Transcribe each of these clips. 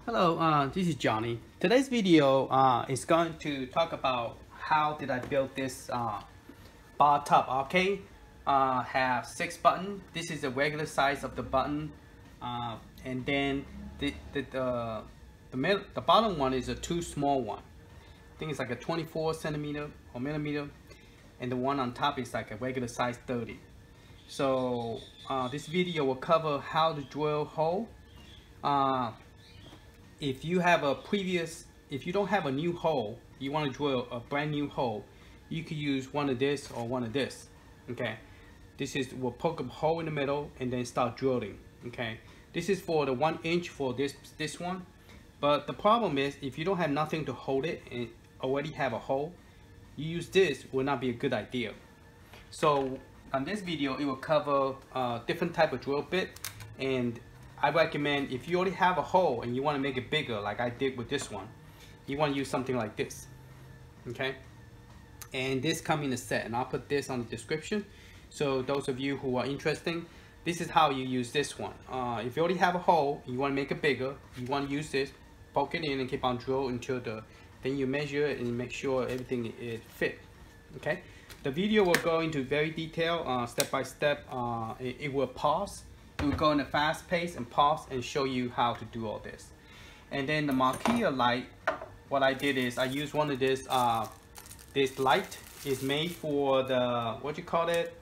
Hello, this is Johnny. Today's video is going to talk about how did I build this Bartop Arcade. Have 6 buttons. This is the regular size of the button, and then the bottom one is a too small one. I think it's like a 24 centimeter or millimeter, and the one on top is like a regular size 30. So this video will cover how to drill hole. If you don't have a new hole, you want to drill a brand new hole, you could use one of this or one of this. Okay, we'll poke a hole in the middle and then start drilling. Okay, this is for the 1 inch for this one. But the problem is, if you don't have nothing to hold it and already have a hole, you use this will not be a good idea. So on this video, it will cover different type of drill bit, and I recommend if you already have a hole and you want to make it bigger, like I did with this one, you want to use something like this. Okay, and this comes in a set, and I'll put this on the description. So those of you who are interested, this is how you use this one. If you already have a hole, you want to make it bigger, you want to use this, poke it in and keep on drill until then you measure it and make sure everything is fit. Okay, the video will go into very detail, step by step. It will pause. It will go in a fast pace and pause and show you how to do all this. And then the Marquee light, what I did is I used one of this light is made for the, what you call it,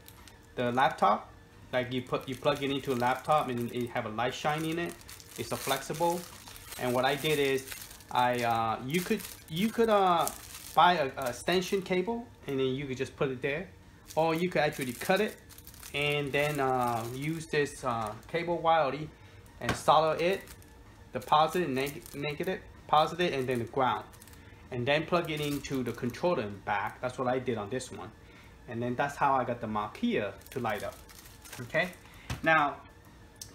the laptop. Like you plug it into a laptop and it have a light shine in it. It's a flexible. And what I did is you could buy a extension cable and then you could just put it there, or you could actually cut it and then use this cable wire and solder it, the positive and negative, positive and then the ground, and then plug it into the controller in back. That's what I did on this one, and then that's how I got the Marquee to light up. Okay, now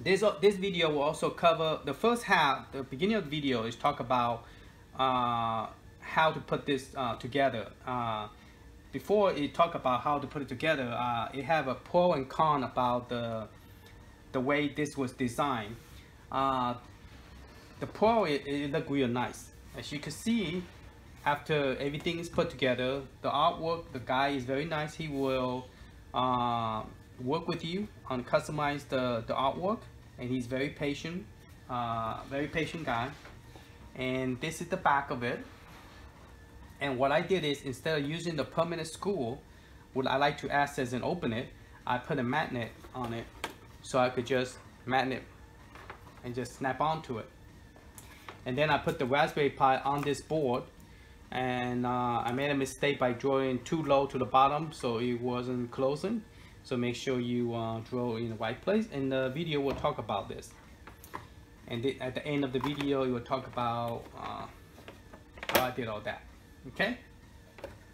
this video will also cover the first half. The beginning of the video is talk about how to put this together. Before it talk about how to put it together, it have a pro and con about the way this was designed. The pro, it look real nice. As you can see, after everything is put together, the artwork, the guy is very nice. He will work with you on customize the artwork, and he's very patient guy. And this is the back of it. And what I did is, instead of using the permanent screw, what I like to access and open it, I put a magnet on it, so I could just magnet and just snap onto it. And then I put the Raspberry Pi on this board, and I made a mistake by drawing too low to the bottom, so it wasn't closing. So make sure you draw in the right place, and the video will talk about this. And at the end of the video, it will talk about how I did all that. Okay,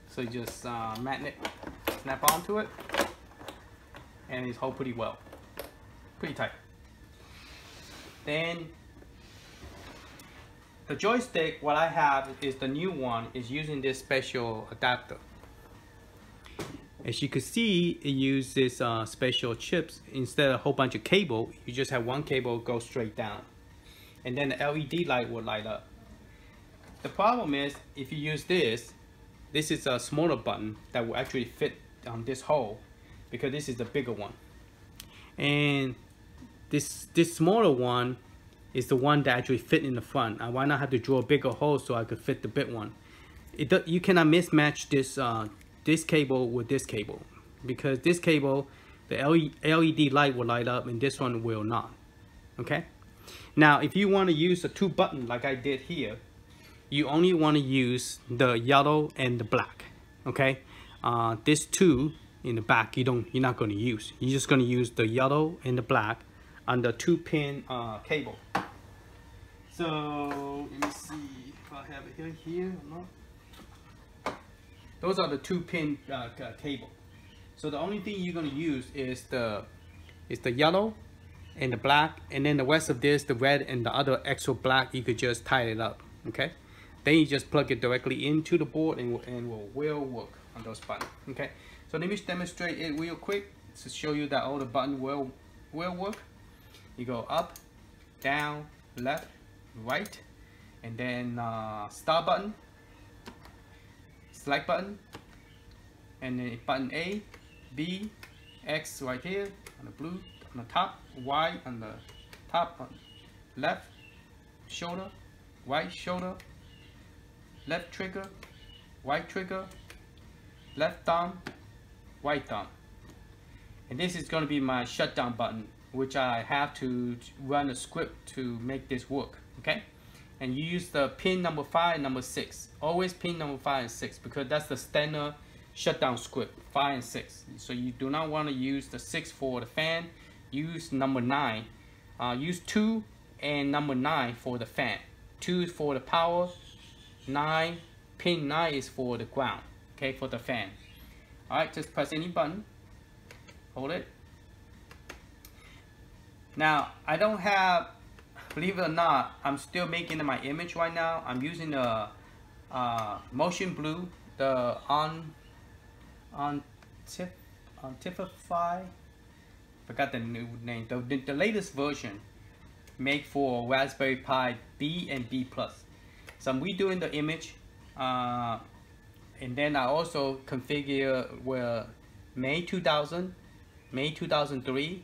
so you just magnet, snap onto it, and it's hold pretty well, pretty tight. Then the joystick, what I have is the new one, is using this special adapter. As you can see, it uses special chips. Instead of a whole bunch of cable, you just have one cable go straight down, and then the LED light will light up. The problem is, if you use this is a smaller button that will actually fit on this hole, because this is the bigger one. And this smaller one is the one that actually fit in the front. Why not have to draw a bigger hole so I could fit the big one? You cannot mismatch this cable with this cable, because this cable, the LED light will light up and this one will not. Okay. Now, if you want to use a 2 button like I did here, you only want to use the yellow and the black. Okay, this 2 in the back you're not going to use. You're just going to use the yellow and the black on the 2-pin cable. So let me see if I have it here or not. Those are the 2-pin cable. So the only thing you're going to use is the yellow and the black, and then the rest of this, the red and the other extra black, you could just tie it up. Okay, then you just plug it directly into the board and will work on those buttons. Okay, so let me demonstrate it real quick to show you that all the buttons will work. You go up, down, left, right, and then start button, select button, and then button A, B, X right here on the blue on the top, Y on the top, on left shoulder, right shoulder, left trigger, right trigger, left thumb, right thumb. And this is going to be my shutdown button, which I have to run a script to make this work. Okay, and you use the pin number 5 and number 6. Always pin number 5 and 6 because that's the standard shutdown script, 5 and 6. So you do not want to use the 6 for the fan. Use number 9. Use 2 and number 9 for the fan. 2 is for the power. 9, pin 9 is for the ground. Okay, for the fan. All right, just press any button. Hold it. Now I don't have, believe it or not, I'm still making my image right now. I'm using the motion blue, the Untitled, forgot the new name, the latest version, made for Raspberry Pi B and B+. So I'm redoing the image, and then I also configure where May 2000, May 2003,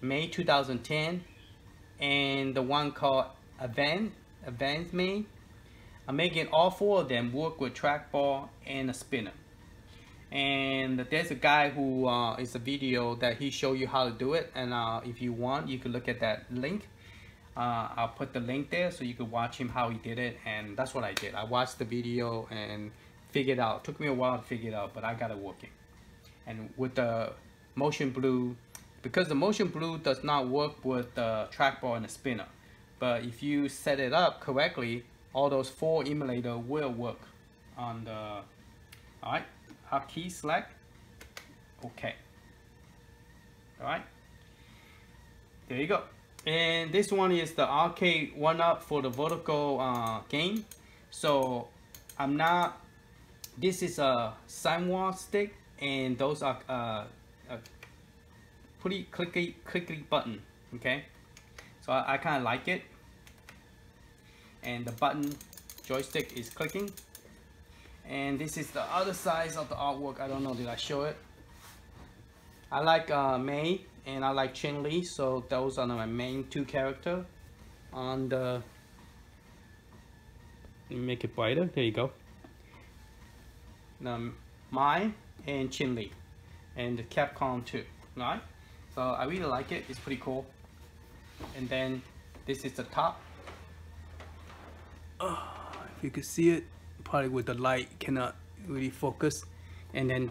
May 2010, and the one called Advanced May. I'm making all 4 of them work with trackball and a spinner. And there's a guy who is a video that he show you how to do it, and if you want, you can look at that link. I'll put the link there so you can watch him how he did it, and that's what I did. I watched the video and figured it out. It took me a while to figure it out, but I got it working. And with the motion blue, because the motion blue does not work with the trackball and the spinner, but if you set it up correctly, all those 4 emulator will work on the. All right, key select, okay. All right, there you go. And this one is the arcade 1-up for the vertical game. So I'm not. This is a snawa stick, and those are pretty clicky button. Okay, so I kind of like it. And the button joystick is clicking. And this is the other side of the artwork. I don't know, did I show it? I like Mei and I like Chun-Li, so those are my main 2 characters. On the, let me make it brighter. There you go. Mai and Chun-Li, and the Capcom too. Right? So I really like it. It's pretty cool. And then this is the top. If you can see it, probably with the light cannot really focus. And then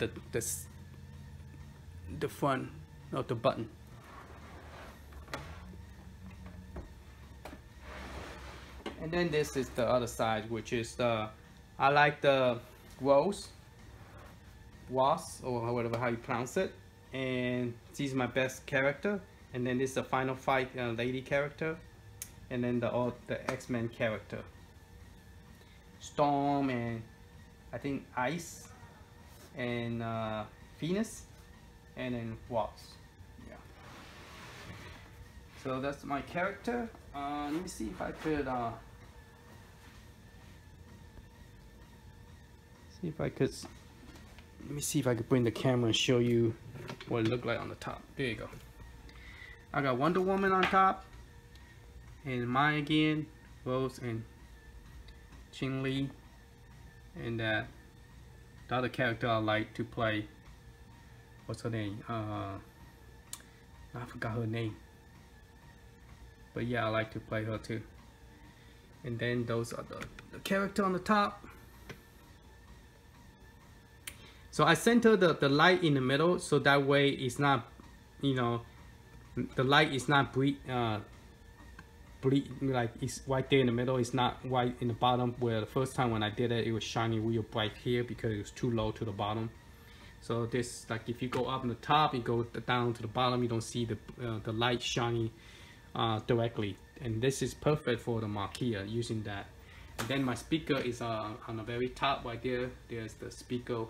the front of the button. And then this is the other side, which is the, I like the Rose, or whatever how you pronounce it. And she's my best character. And then this is the Final Fight lady character. And then the X-Men character. Storm and I think Ice and Venus, and then Wasp. Yeah. So that's my character. Let me see if I could bring the camera and show you what it looked like on the top. There you go. I got Wonder Woman on top, and Mai again, Rose and Chun-Li, and the other character I like to play, what's her name? I forgot her name, but yeah, I like to play her too. And then those are the character on the top. So I center the light in the middle, so that way it's not, you know, the light is not like it's right there in the middle. It's not right in the bottom, where the first time when I did it, it was shining real bright here because it was too low to the bottom. So this, like if you go up in the top, you go down to the bottom, you don't see the light shining directly. And this is perfect for the Marquee using that. And then my speaker is on the very top right there. There's the speaker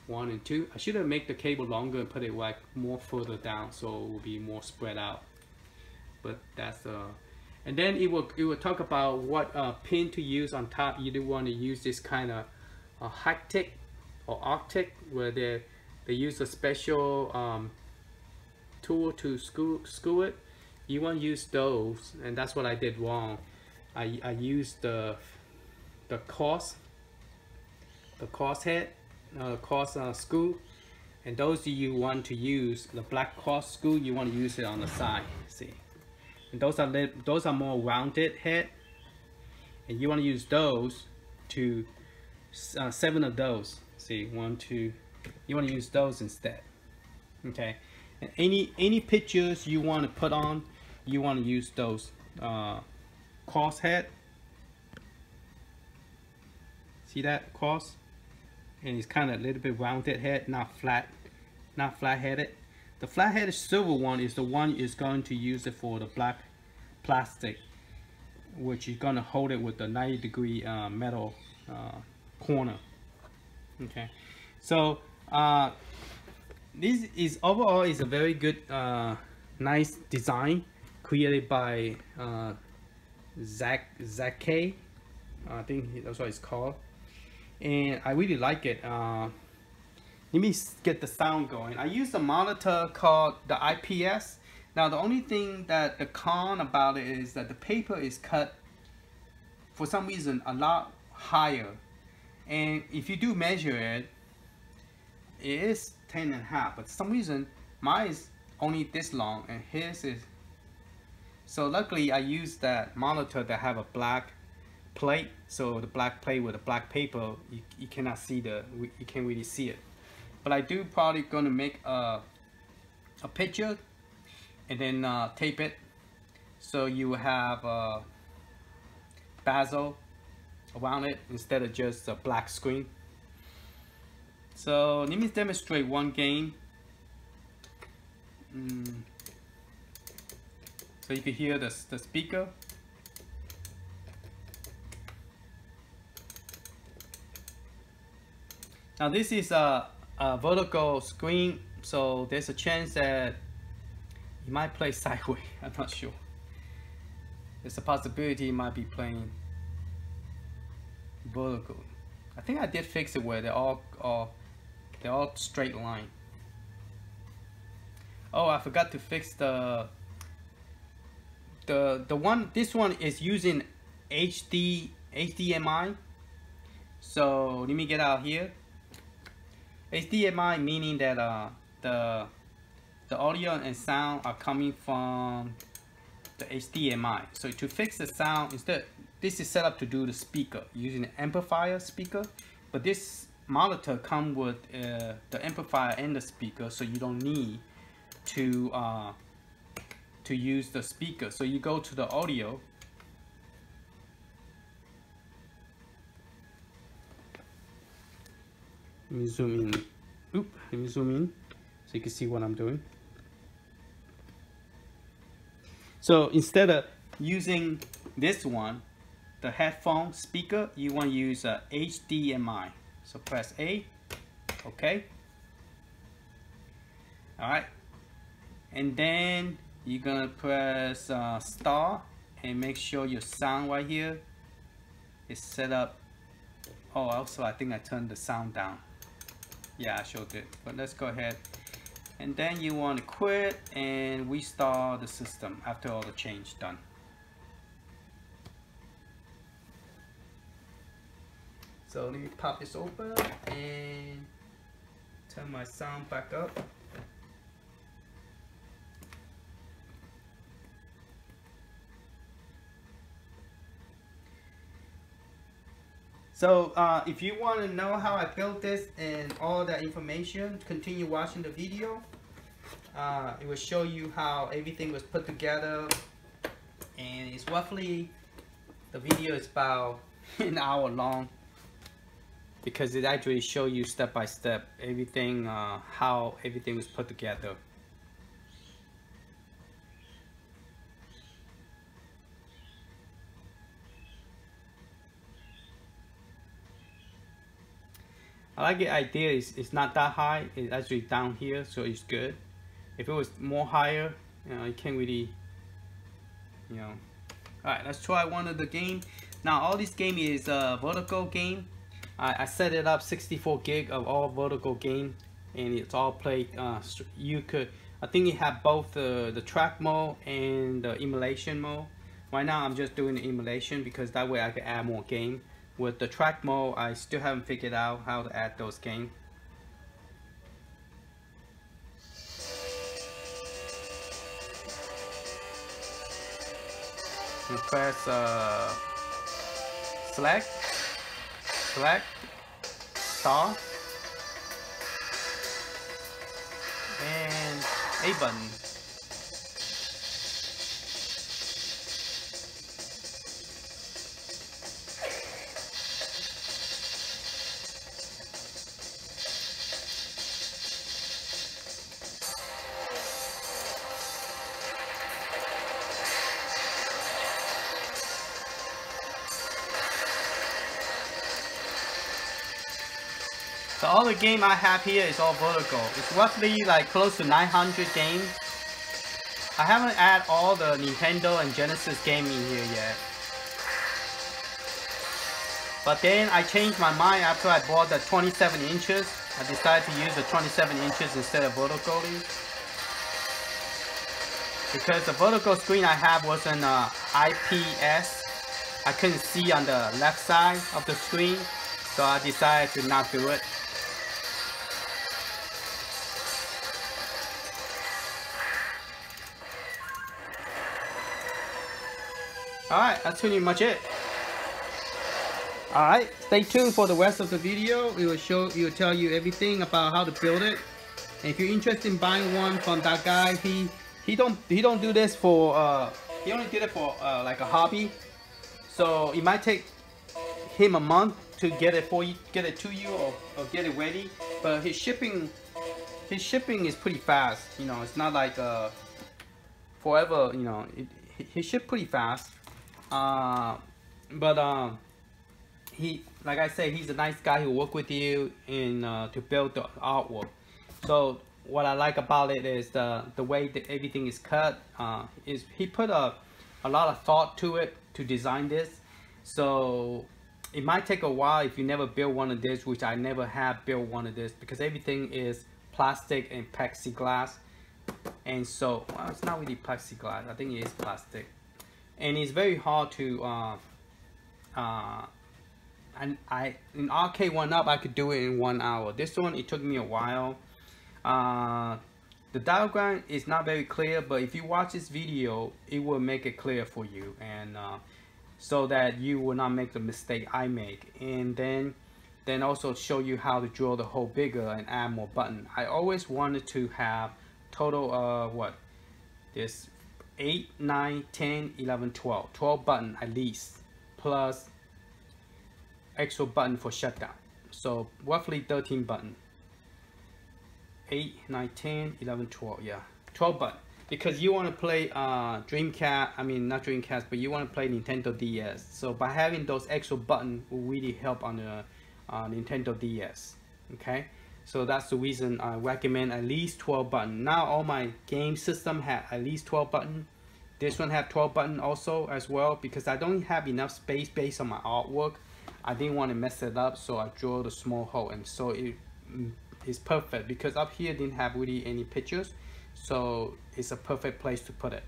1 and 2. I should have made the cable longer and put it like more further down so it will be more spread out. But that's And then it will talk about what pin to use on top. You do want to use this kind of hectic or arctic, where they use a special tool to screw it. You want to use those, and that's what I did wrong. I used the cross head, cross screw, and those you want to use the black cross screw. You want to use it on the side. See, and those are more rounded head, and you want to use those to 7 of those. See, 1, 2. You want to use those instead. Okay, and any pictures you want to put on, you want to use those cross head. See that cross? And it's kind of a little bit rounded head, not flat headed. The flat headed silver one is the one is going to use it for the black plastic, which is going to hold it with the 90-degree metal corner. Okay, so this is overall is a very good nice design created by ZarCade. I think that's what it's called, and I really like it. Let me get the sound going. I use a monitor called the IPS. Now the only thing that the con about it is that the paper is cut for some reason a lot higher, and if you do measure it, it is 10.5, but for some reason mine is only this long and his is. So luckily I use that monitor that have a black plate, so the black plate with the black paper, you cannot see you can't really see it. But I do probably gonna make a picture and then tape it, so you have a bezel around it instead of just a black screen. So let me demonstrate one game. So you can hear the speaker. Now this is a vertical screen, so there's a chance that you might play sideways. I'm not sure. There's a possibility you might be playing vertical. I think I did fix it where they're all straight line. Oh, I forgot to fix the one. This one is using HDMI. So let me get out here. HDMI meaning that the audio and sound are coming from the HDMI. So to fix the sound, instead this is set up to do the speaker using an amplifier speaker, but this monitor come with the amplifier and the speaker, so you don't need to use the speaker. So you go to the audio. Let me zoom in. Let me zoom in so you can see what I'm doing. So instead of using this one, the headphone speaker, you want to use a HDMI. So press A, okay. All right, and then you're gonna press star and make sure your sound right here is set up. Oh, also I think I turned the sound down. Yeah, I sure did. But let's go ahead. And then you want to quit and restart the system after all the change done. So let me pop this open and turn my sound back up. So if you want to know how I built this and all that information, continue watching the video. It will show you how everything was put together, and it's roughly, the video is about an hour long because it actually shows you step by step everything, how everything was put together. I like the idea, it's not that high, it's actually down here, so it's good. If it was more higher, you know, you can't really, you know, Alright, let's try one of the game. Now all this game is vertical game. I set it up 64 gig of all vertical game, and it's all played. You could, I think it have both the track mode and the emulation mode. Right now I'm just doing the emulation because that way I can add more game. With the track mode, I still haven't figured out how to add those games. You press select, star, and A button. So all the game I have here is all vertical. It's roughly like close to 900 games. I haven't added all the Nintendo and Genesis game in here yet. But then I changed my mind after I bought the 27 inches. I decided to use the 27 inches instead of vertically. Because the vertical screen I have wasn't IPS. I couldn't see on the left side of the screen. So I decided to not do it. Alright, that's pretty much it. Alright, stay tuned for the rest of the video. It will tell you everything about how to build it. And if you're interested in buying one from that guy, he don't do this for he only did it for like a hobby. So it might take him a month to get it for you, get it to you, or get it ready. But his shipping is pretty fast. You know, it's not like forever. You know, he shipped pretty fast. He, like I said, he's a nice guy who work with you in to build the artwork. So what I like about it is the way that everything is cut. Is he put a lot of thought to it to design this. So it might take a while if you never build one of this, which I never have built one of this, because everything is plastic and plexiglass. And so, well, it's not really plexiglass. I think it is plastic. And it's very hard to and in Arcade 1-Up I could do it in 1 hour. This one, it took me a while. The diagram is not very clear, but if you watch this video, it will make it clear for you, and so that you will not make the mistake I make. And then also show you how to draw the hole bigger and add more button. I always wanted to have total what, this 8, 9, 10, 11, 12 button at least, plus extra button for shutdown. So roughly 13 button. 8, 9, 10, 11, 12, yeah, 12 button. Because you want to play Dreamcast, I mean not Dreamcast, but you want to play Nintendo DS. So by having those extra button will really help on the Nintendo DS. Okay, so that's the reason I recommend at least 12 button. Now all my game system have at least 12 button. This one have 12 button also as well, because I don't have enough space based on my artwork. I didn't want to mess it up, so I drew the small hole, and so it is perfect because up here didn't have really any pictures, so it's a perfect place to put it.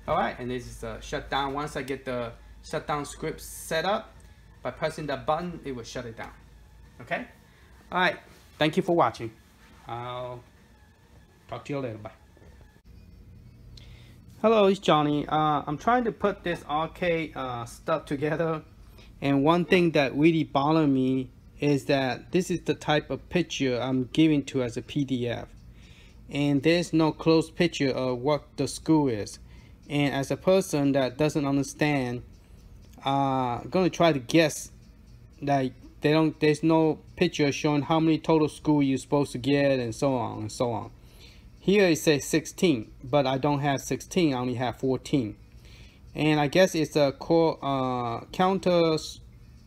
Alright, and this is the shutdown. Once I get the shutdown script set up, by pressing that button, it will shut it down. Okay? Alright, thank you for watching. I'll talk to you later. Bye. Hello, it's Johnny. I'm trying to put this arcade stuff together, and one thing that really bothered me is that this is the type of picture I'm giving to as a PDF, and there's no close picture of what the school is. And as a person that doesn't understand, I'm gonna try to guess that there's no picture showing how many total school you're supposed to get, and so on and so on. Here it says 16, but I don't have 16, I only have 14. And I guess it's a counter,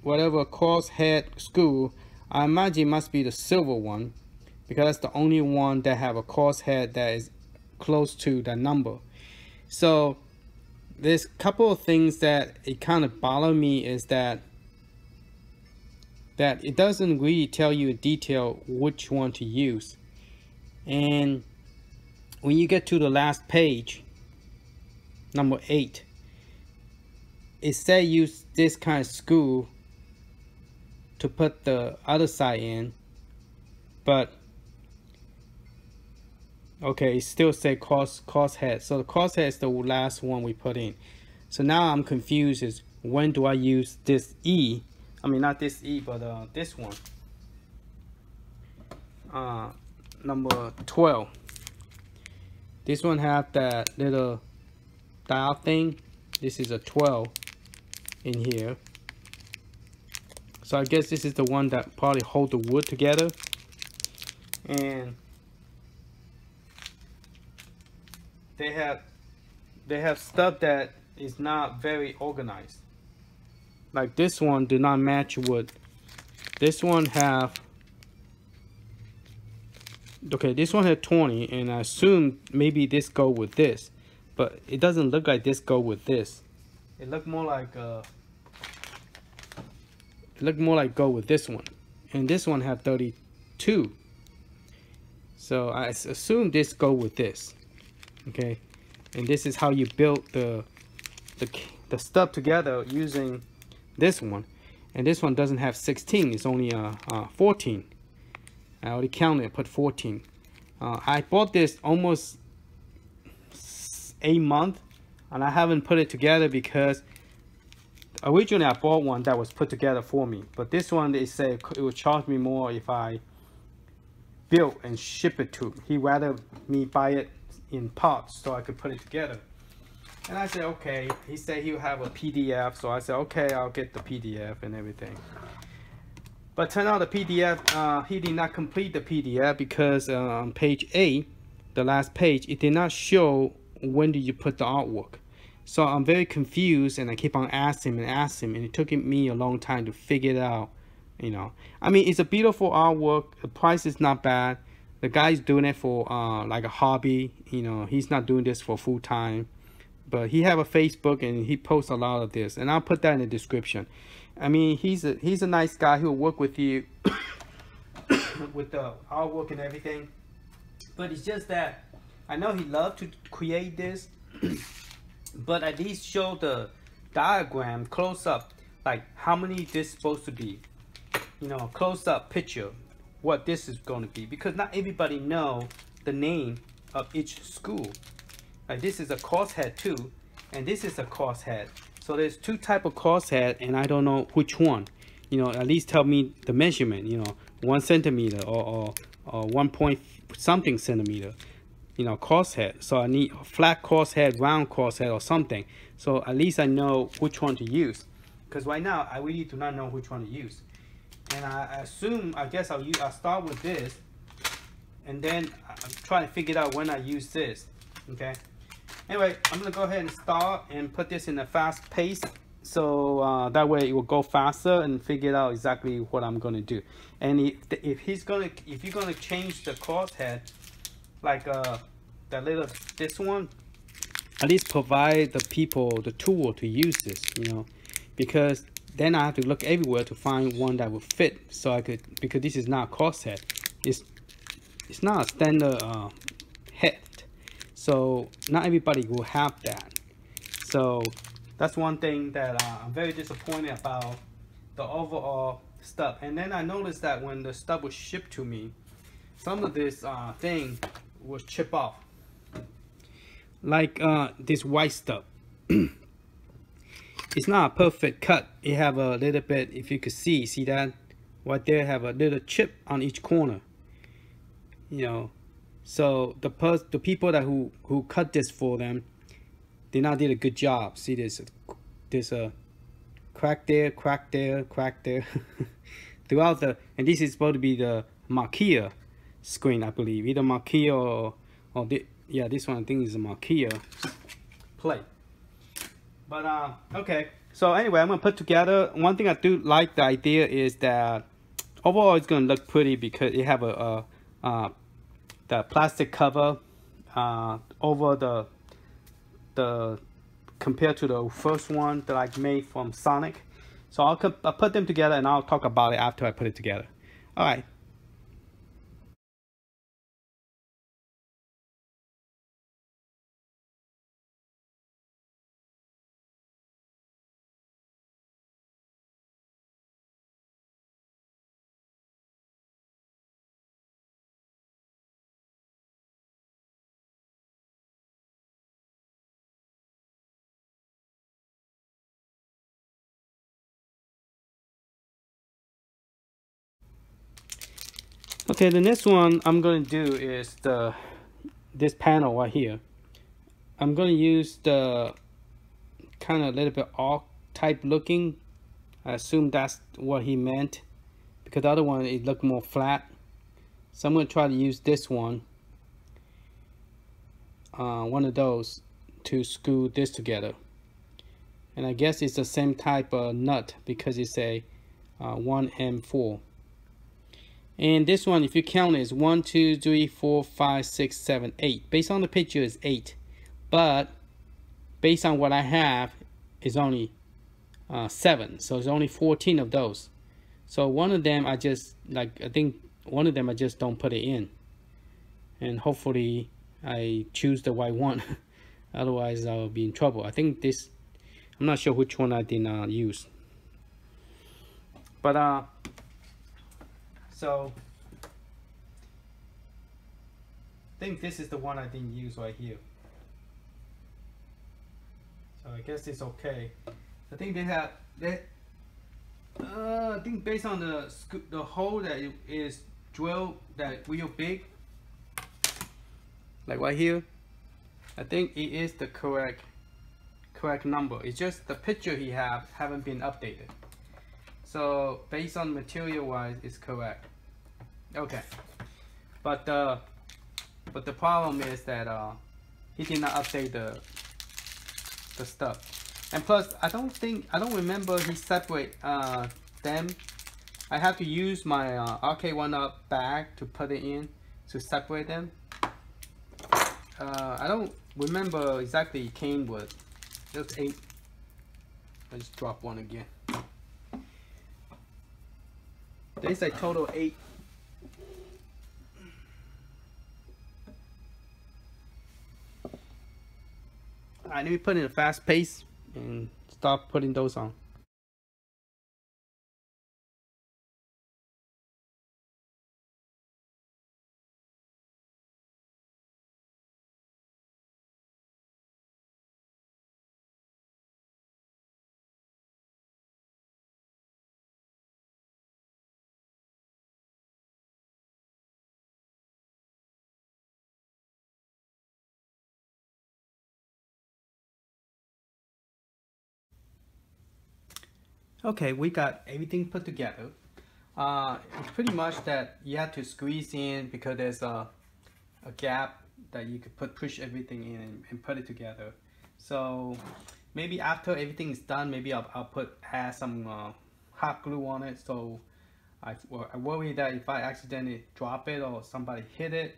whatever crosshead school. I imagine it must be the silver one, because that's the only one that have a crosshead that is close to the number. So there's a couple of things that it kind of bother me is that it doesn't really tell you in detail which one to use. And when you get to the last page, number 8, it says use this kind of screw to put the other side in, but okay, it still say cross head. So the cross head is the last one we put in. So now I'm confused is when do I use this E? I mean not this E, but this one. Number 12. This one have that little dial thing. This is a 12 in here. So I guess this is the one that probably hold the wood together. And they have stuff that is not very organized. Like this one do not match wood. This one have, okay, this one had 20, and I assume maybe this go with this, but it doesn't look like this go with this. It looked more like go with this one, and this one have 32. So I assume this go with this. Okay, and this is how you build the stuff together using this one. And this one doesn't have 16, it's only 14. I already counted, put 14. I bought this almost 8 months, and I haven't put it together because originally I bought one that was put together for me, but this one they said it would charge me more if I built and ship it to him. He rather me buy it in parts so I could put it together. And I said okay. He said he'll have a PDF, so I said okay, I'll get the PDF and everything. But turned out the PDF, he did not complete the PDF because on page 8, the last page, it did not show when did you put the artwork. So I'm very confused, and I keep on asking him, and it took me a long time to figure it out. You know, I mean, it's a beautiful artwork. The price is not bad. The guy's doing it for like a hobby. You know, he's not doing this for full time. But he have a Facebook and he posts a lot of this, and I'll put that in the description. I mean, he's a nice guy. He'll work with you with the artwork and everything. But it's just that I know he loved to create this, but at least show the diagram close up, like how many this is supposed to be. You know, close up picture what this is going to be, because not everybody know the name of each school. Like this is a crosshead too, and this is a crosshead. So there's 2 type of crosshead, and I don't know which one. You know, at least tell me the measurement. You know, 1 centimeter or 1 point something centimeter. You know, crosshead. So I need a flat crosshead, round crosshead, or something. So at least I know which one to use. Because right now I really do not know which one to use. And I assume, I guess I'll start with this, and then I'm trying to figure out when I use this. Okay. Anyway, I'm gonna go ahead and start and put this in a fast pace, so that way it will go faster and figure out exactly what I'm gonna do. And if you're gonna change the crosshead, like this one, at least provide the people the tool to use this, you know, because then I have to look everywhere to find one that will fit. So I could, because this is not a crosshead, it's not a standard head. So not everybody will have that. So that's one thing that I'm very disappointed about the overall stuff. And then I noticed that when the stuff was shipped to me, some of this thing was chipped off. Like this white stuff. It's not a perfect cut. It have a little bit, if you could see that? Right there have a little chip on each corner. You know. So the people that who cut this for them, they not did a good job. See this? There's a crack there, crack there, crack there. Throughout and this is supposed to be the Marquee screen, I believe. Either Marquee or yeah, this one I think is a Marquee plate. But okay. So anyway, I'm gonna put together. One thing I do like the idea is that overall it's gonna look pretty because it have the plastic cover over the compared to the first one that I made from Sonic. So I'll put them together and I'll talk about it after I put it together. All right. Okay, the next one I'm going to do is this panel right here. I'm going to use the kind of a little bit off type looking. I assume that's what he meant, because the other one, it looked more flat. So I'm going to try to use this one of those to screw this together. And I guess it's the same type of nut because it's a 1M4. And this one, if you count, is 1, 2, 3, 4, 5, 6, 7, 8. Based on the picture, is 8. But based on what I have, is only 7. So it's only 14 of those. So one of them, I think one of them I just don't put it in. And hopefully I choose the right one. Otherwise I'll be in trouble. I think this, I'm not sure which one I did not use. But so I think this is the one I didn't use right here. So I guess it's okay. I think they have I think based on the hole that is drilled that real big, like right here, I think it is the correct number. It's just the picture he haven't been updated. So based on material wise, it's correct. Okay, but the problem is that he did not update the stuff, and plus I don't remember he separate them. I have to use my arcade 1UP bag to put it in to separate them. I don't remember exactly it came with just 8. Let's drop one again. There's a total 8. Alright, let me put in a fast pace and start putting those on. Okay, we got everything put together. It's pretty much that you have to squeeze in because there's a gap that you could push everything in and put it together. So maybe after everything is done, maybe I'll add some hot glue on it. So I worry that if I accidentally drop it or somebody hit it,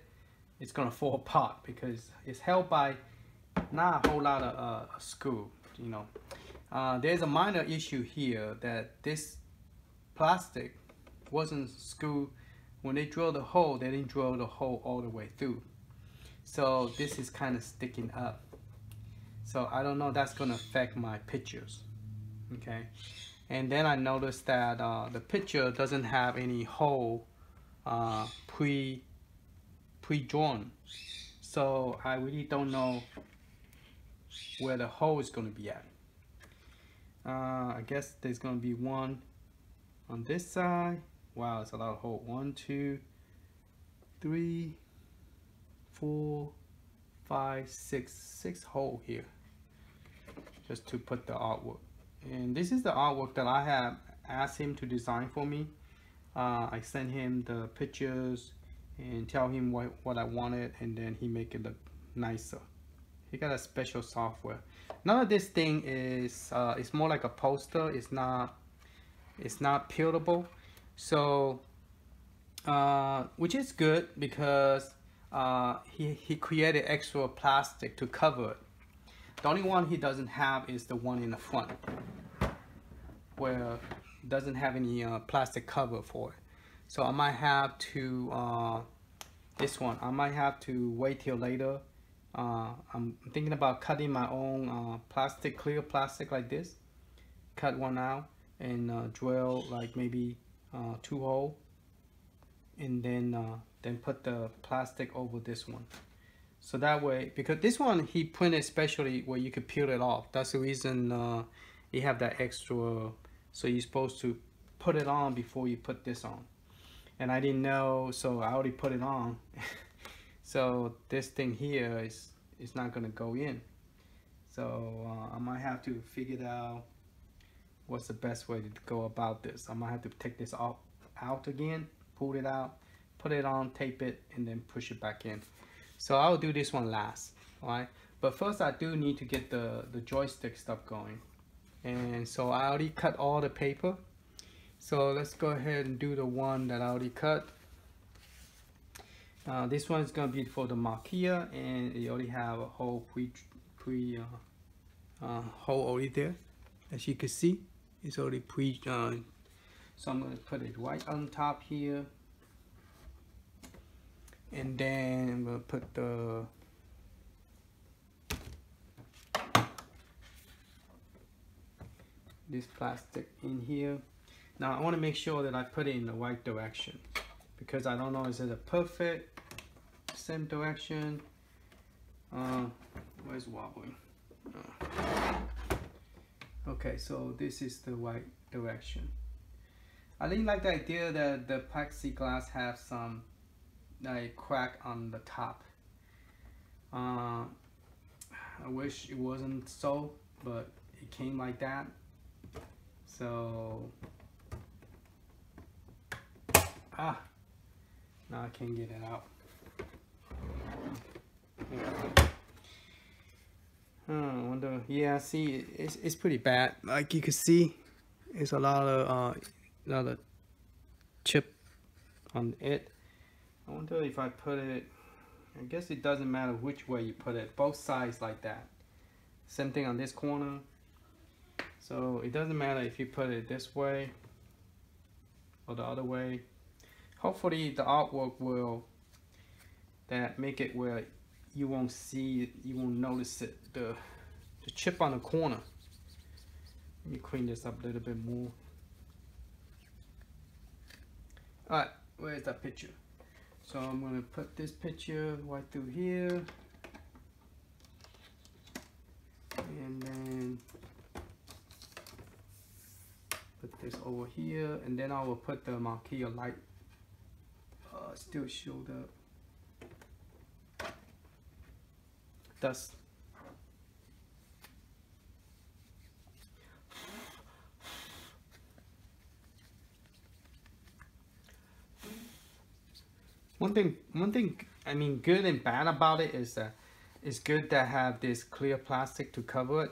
it's gonna fall apart because it's held by not a whole lot of screw, you know. There's a minor issue here that this plastic wasn't screwed. When they drill the hole, they didn't drill the hole all the way through. So this is kind of sticking up. So I don't know, that's gonna affect my pictures. Okay. And then I noticed that the picture doesn't have any hole pre-drawn. So I really don't know where the hole is gonna be at. I guess there's gonna be one on this side. Wow, it's a lot of hole. 1, 2, 3, 4, 5, 6 hole here, just to put the artwork. And this is the artwork that I have asked him to design for me. I sent him the pictures and tell him what I wanted, and then he make it look nicer. He got a special software. None of this thing is it's more like a poster. It's not peelable. So which is good because he created extra plastic to cover it. The only one he doesn't have is the one in the front, where it doesn't have any plastic cover for it. So I might have to, this one, I might have to wait till later. I'm thinking about cutting my own plastic, clear plastic like this. Cut one out and drill like maybe 2 holes, and then put the plastic over this one. So that way, because this one he printed specially where you could peel it off. That's the reason you have that extra. So you're supposed to put it on before you put this on. And I didn't know, so I already put it on. So this thing here is not gonna go in. So I might have to figure out what's the best way to go about this. I might have to take this out again, pull it out, put it on, tape it, and then push it back in. So I'll do this one last, all right? But first I do need to get the joystick stuff going. And so I already cut all the paper. So let's go ahead and do the one that I already cut. This one is gonna be for the Marquee, and you already have a whole hole already there. As you can see, it's already so I'm gonna put it right on top here. And then I'm gonna put this plastic in here. Now I want to make sure that I put it in the right direction, because I don't know, is it a perfect same direction? Where's wobbling? Okay, so this is the right direction. I really like the idea that the plexiglass have some like crack on the top. I wish it wasn't so, but it came like that. So now I can't get it out. I wonder. Yeah, see, it's pretty bad. Like you can see, it's a lot of chip on it. I wonder if I put it, I guess it doesn't matter which way you put it, both sides like that. Same thing on this corner. So it doesn't matter if you put it this way or the other way. Hopefully the artwork will make it where you won't see it, you won't notice it, the chip on the corner. Let me clean this up a little bit more. Alright, where's that picture? So I'm going to put this picture right through here, and then put this over here, and then I will put the Marquee light. Still showed up dust. One thing, I mean, good and bad about it is that it's good to have this clear plastic to cover it.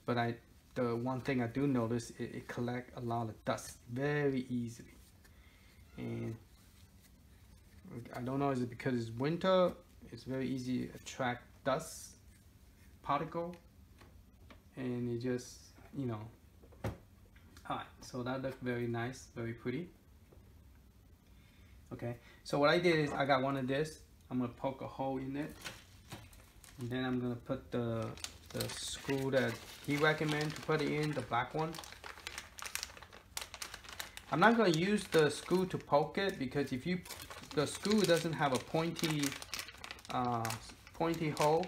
But the one thing I do notice, it collects a lot of dust very easily. And I don't know, is it because it's winter? It's very easy to attract dust particle, and it just, you know. Alright, so that looked very nice, very pretty. Okay, so what I did is I got one of this. I'm gonna poke a hole in it, and then I'm gonna put the screw that he recommended to put it in, the black one. I'm not gonna use the screw to poke it, because if the screw doesn't have a pointy hole,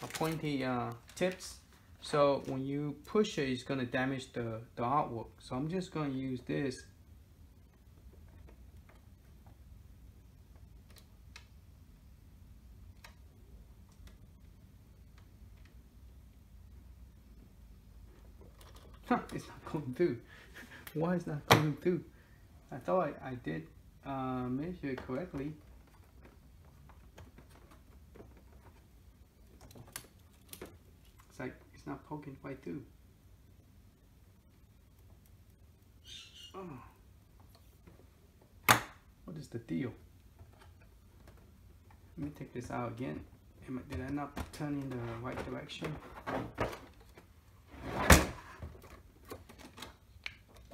a pointy tips, so when you push it, it's gonna damage the artwork. So I'm just gonna use this. It's not going through. Why is not going through? I thought I did measure it correctly. It's like it's not poking right through. Oh. What is the deal? Let me take this out again. Did I not turn in the right direction?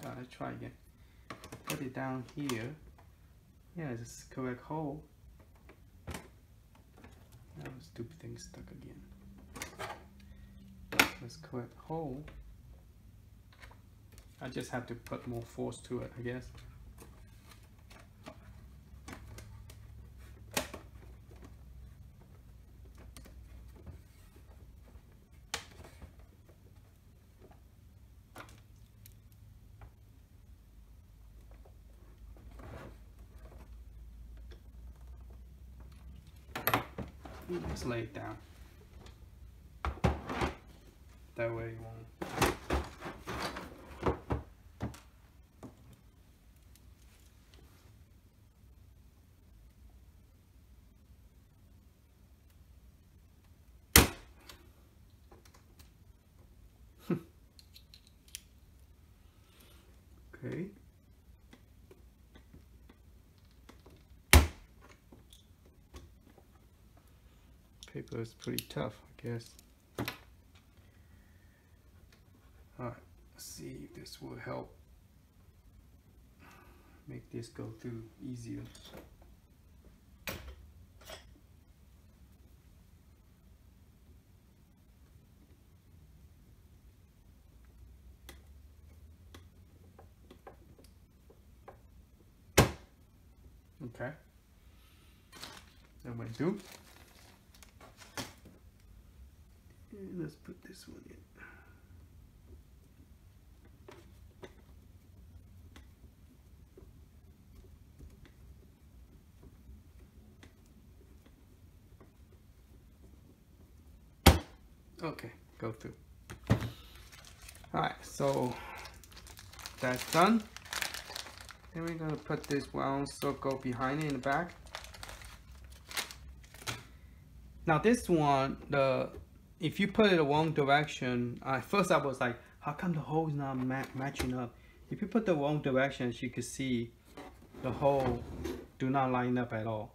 Let's try again. Put it down here. Yeah, it's the correct hole. Now the stupid thing stuck again. That's correct hole. I just have to put more force to it, I guess. Just lay it down. That way it won't. Okay. Paper is pretty tough, I guess. Alright, let's see if this will help make this go through easier. Okay, that went through. And let's put this one in. Okay, go through. Alright, so that's done. Then we're going to put this round circle behind it in the back. Now this one, if you put it the wrong direction, first I was like, how come the hole is not matching up? If you put the wrong direction, as you can see, the hole do not line up at all.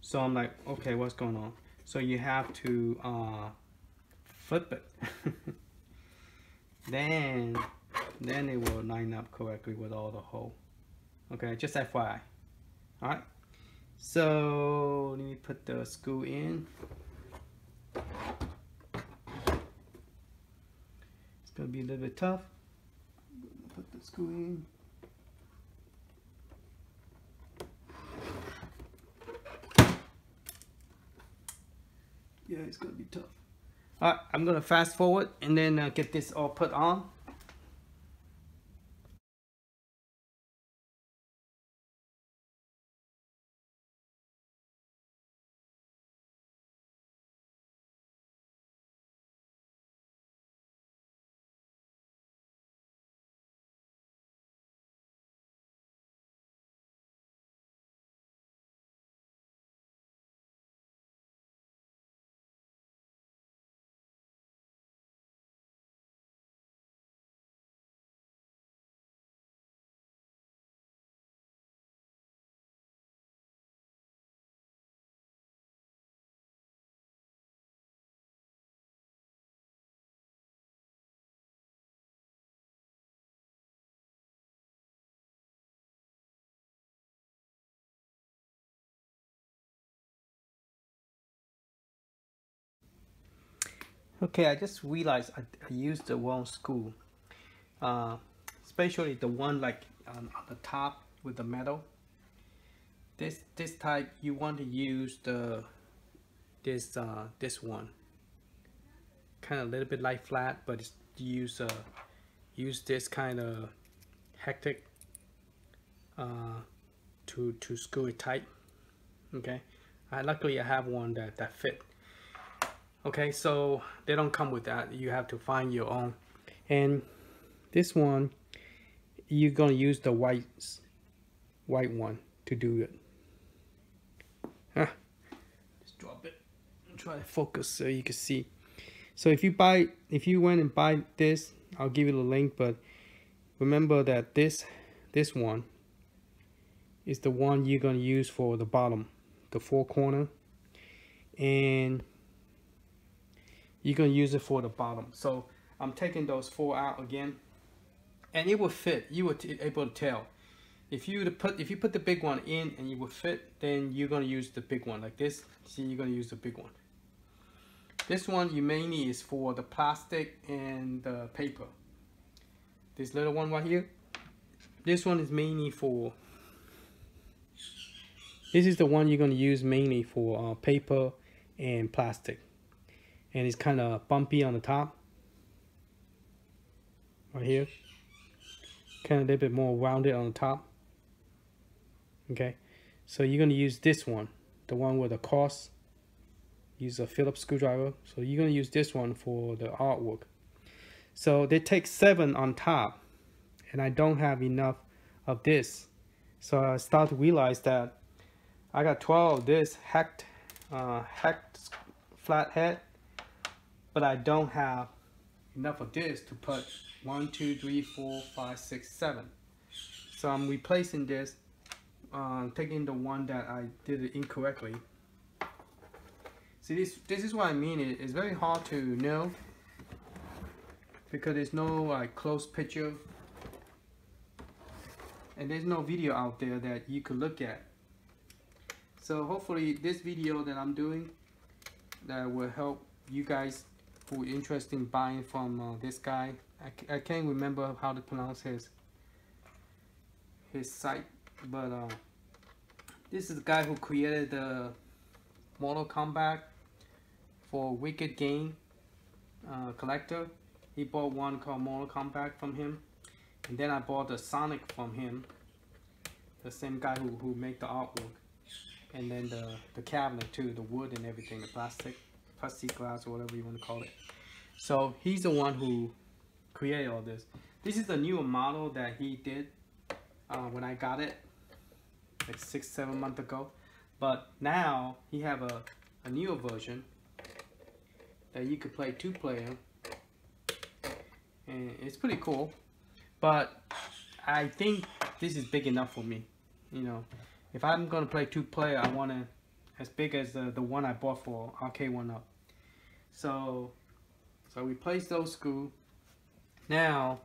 So I'm like, okay, what's going on? So you have to flip it. then it will line up correctly with all the hole. Okay, just FYI. Alright, so let me put the screw in. It's gonna be a little bit tough. Put the screw in. Yeah, it's gonna be tough. Alright, I'm gonna fast forward and then get this all put on. Okay, I just realized I used the wrong screw. Especially the one like on the top with the metal. This type you want to use this one. Kind of a little bit lie flat, but it's use this kind of hectic to screw it tight. Okay, luckily I have one that fit. Okay, so they don't come with that. You have to find your own. And this one, you're gonna use the white one to do it. Just drop it. Try to focus so you can see. So if you went and buy this, I'll give you the link. But remember that this one is the one you're gonna use for the bottom, the four corner, and you're gonna use it for the bottom. So I'm taking those 4 out again, and it will fit. You will able to tell. If you put the big one in and it will fit, then you're gonna use the big one like this. See, you're gonna use the big one. This one you mainly is for the plastic and the paper. This little one right here, this one is mainly for, this is the one you're going to use mainly for paper and plastic. And it's kind of bumpy on the top. Right here. Kind of a little bit more rounded on the top. Okay. So you're going to use this one. The one with the cross. Use a Phillips screwdriver. So you're going to use this one for the artwork. So they take 7 on top. And I don't have enough of this. So I start to realize that I got 12 of this hacked flathead, but I don't have enough of this to put 1, 2, 3, 4, 5, 6, 7. So I'm replacing this, taking the one that I did it incorrectly. See, this is what I mean. It's very hard to know because there's no like close picture, and there's no video out there that you could look at. So hopefully this video that I'm doing that will help you guys who are interested in buying from this guy. I can't remember how to pronounce his site, but this is the guy who created the Mortal Kombat for Wicked game collector. He bought one called Mortal Kombat from him, and then I bought the Sonic from him, the same guy who made the artwork. And then the cabinet too, the wood and everything, the plastic glass or whatever you want to call it. So he's the one who created all this. This is the newer model that he did when I got it like 6-7 months ago. But now he have a newer version that you could play 2-player, and it's pretty cool. But I think this is big enough for me, you know. If I'm gonna play 2-player, I want it as big as the one I bought for Arcade 1-Up. So replace those screws. Now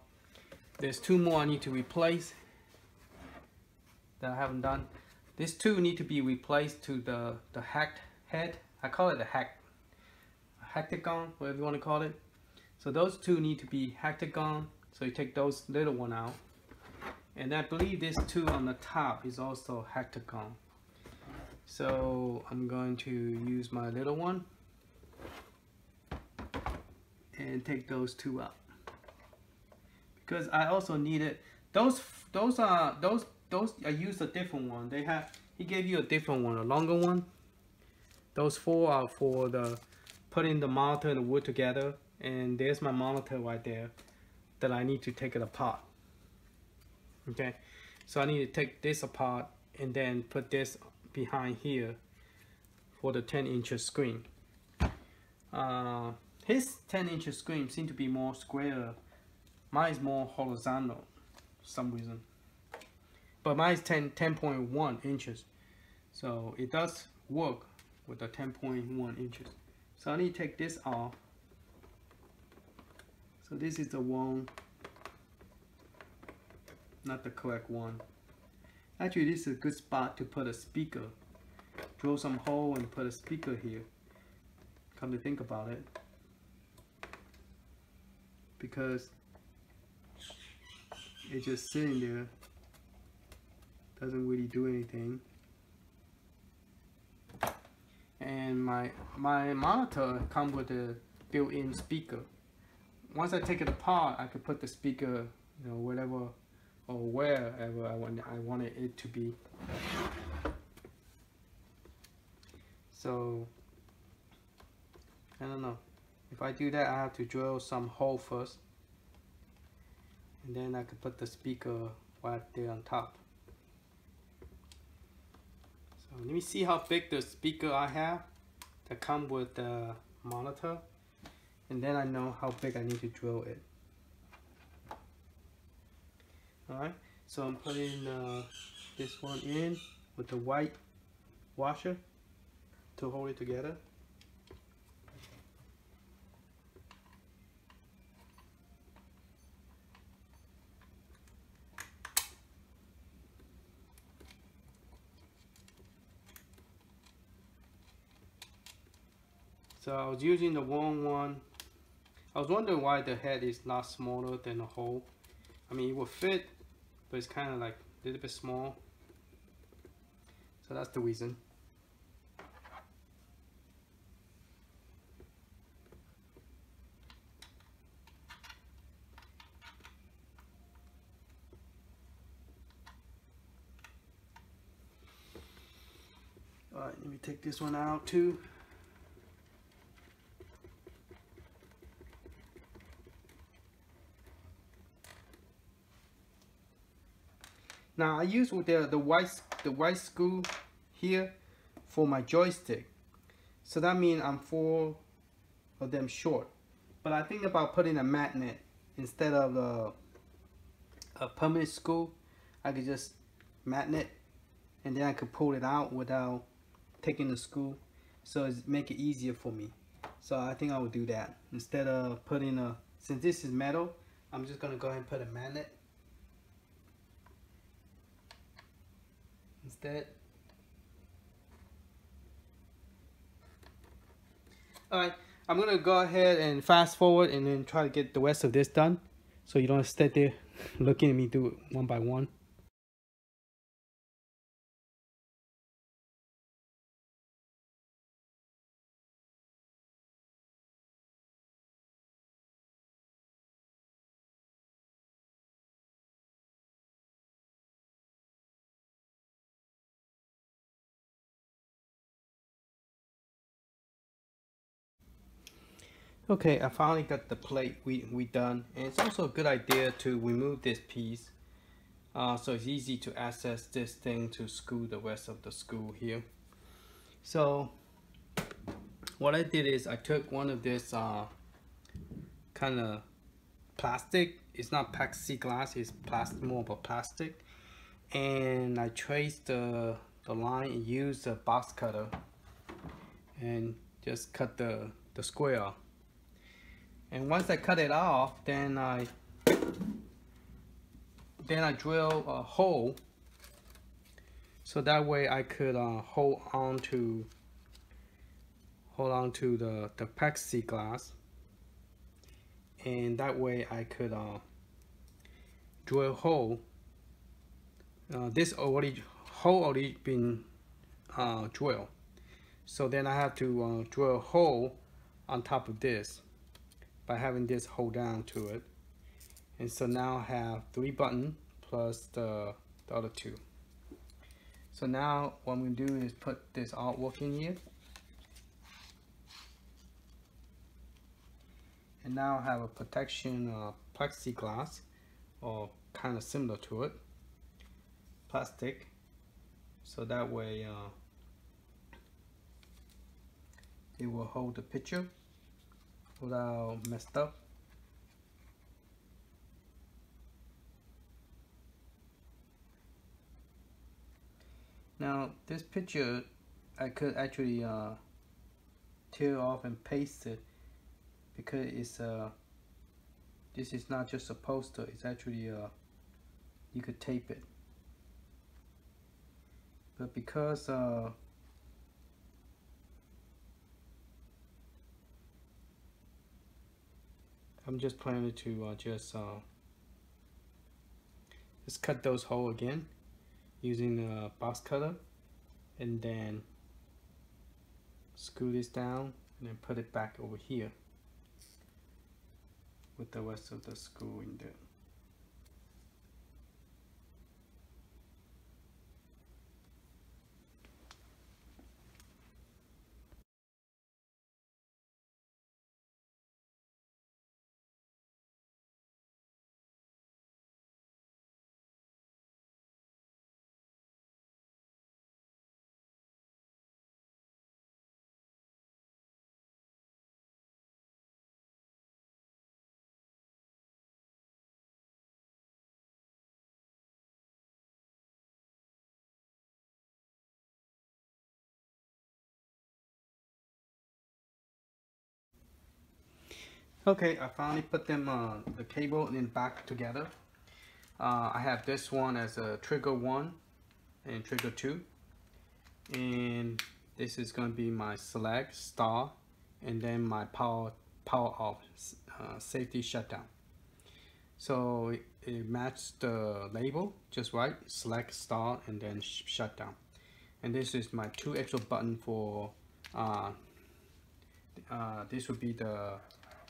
there's 2 more I need to replace that I haven't done. These 2 need to be replaced to the hacked head. I call it the hectagon, whatever you want to call it. So those 2 need to be hectagon. So you take those little one out. And I believe this 2 on the top is also hectagon. So I'm going to use my little one and take those 2 out, because I also needed those I used a different one. He gave you a different one, a longer one. Those 4 are for the putting the monitor and the wood together, and there's my monitor right there that I need to take it apart. Okay, so I need to take this apart and then put this behind here for the 10-inch screen. His 10-inch screen seems to be more square. Mine is more horizontal for some reason. But mine is 10.1 inches. So it does work with the 10.1 inches. So I need to take this off. So this is the one, not the correct one. Actually, this is a good spot to put a speaker. Drill some hole and put a speaker here. Come to think about it. Because it's just sitting there. Doesn't really do anything. And my monitor comes with a built-in speaker. Once I take it apart, I could put the speaker, you know, whatever or wherever I wanted it to be. So I don't know. If I do that, I have to drill some hole first, and then I could put the speaker right there on top. So let me see how big the speaker I have that come with the monitor, and then I know how big I need to drill it. Alright, so I'm putting this one in with the white washer to hold it together. So I was using the wrong one. I was wondering why the head is not smaller than the hole. I mean, it will fit, but it's kind of like a little bit small. So that's the reason. Alright, let me take this one out too. Now I use with the white screw here for my joystick. So that means I'm 4 of them short. But I think about putting a magnet instead of a permanent screw. I could just magnet and then I could pull it out without taking the screw. So it's make it easier for me. So I think I would do that. Instead of putting a, since this is metal, I'm just gonna go ahead and put a magnet instead. Alright, I'm gonna go ahead and fast forward and then try to get the rest of this done, so you don't sit there looking at me do it one by one. Okay, I finally got the plate we done, and it's also a good idea to remove this piece, so it's easy to access this thing to screw the rest of the screw here. So what I did is I took one of this kind of plastic. It's not plexiglass, it's more of a plastic, and I traced the line and used a box cutter and just cut the square off. And once I cut it off, then I drill a hole, so that way I could hold on to the plexiglass, and that way I could drill a hole. This hole already been drilled, so then I have to drill a hole on top of this by having this hold down to it. And so now I have 3 buttons plus the other 2. So now what I'm going to do is put this artwork in here. And now I have a protection plexiglass, or kind of similar to it, plastic, so that way it will hold the picture without messed up. Now this picture I could actually tear off and paste it, because it's this is not just a poster, it's actually you could tape it. But because I'm just planning to just cut those holes again using a box cutter, and then screw this down and then put it back over here with the rest of the screw in there. Okay, I finally put them the cable and then back together. I have this one as a trigger 1 and trigger 2, and this is going to be my select, star, and then my power off, safety shutdown. So it matched the label just right. Select start and then shut down. And this is my 2 extra button for this would be the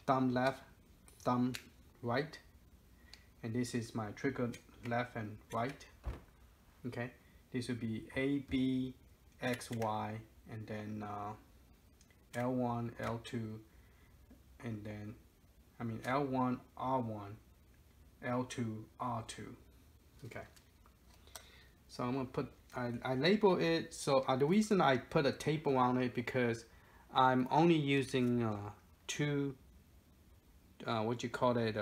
thumb left, thumb right, and this is my trigger left and right. Okay, this would be A, B, X, Y, and then L1, L2, and then L1, R1, L2, R2. Okay, so I'm gonna put, I label it. So the reason I put a tape around it, because I'm only using 2 what you call it,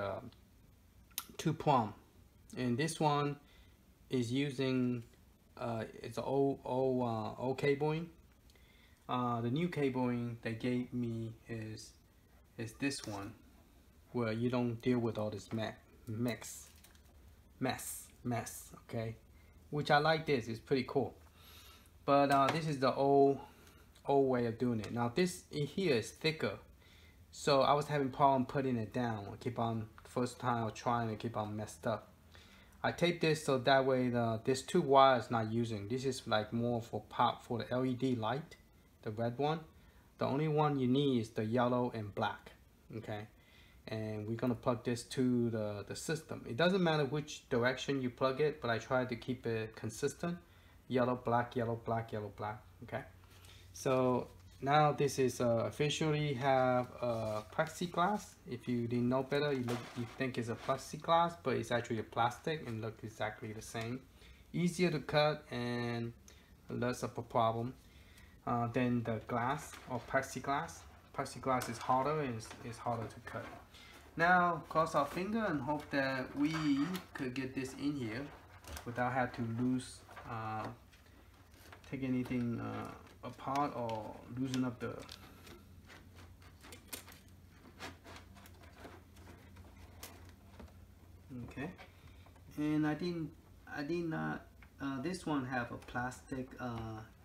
2 prong, and this one is using it's old cabling. The new cabling they gave me is this one, where you don't deal with all this mess, okay, which I like. This is pretty cool, but this is the old way of doing it. Now this in here is thicker, so I was having problem putting it down. I keep on, first time I was trying to keep on messed up. I taped this so that way this 2 wires not using. This is like more for pop for the LED light, the red one. The only one you need is the yellow and black. Okay, and we're gonna plug this to the system. It doesn't matter which direction you plug it, but I try to keep it consistent. Yellow, black, yellow, black, yellow, black. Okay, so now this is officially have plexiglass. If you didn't know better, you think it's a plexiglass, but it's actually a plastic and look exactly the same. Easier to cut and less of a problem than the glass or plexiglass. Plexiglass is harder and it's harder to cut. Now cross our finger and hope that we could get this in here without having to lose, take anything apart or loosen up the okay. And I did not this one have a plastic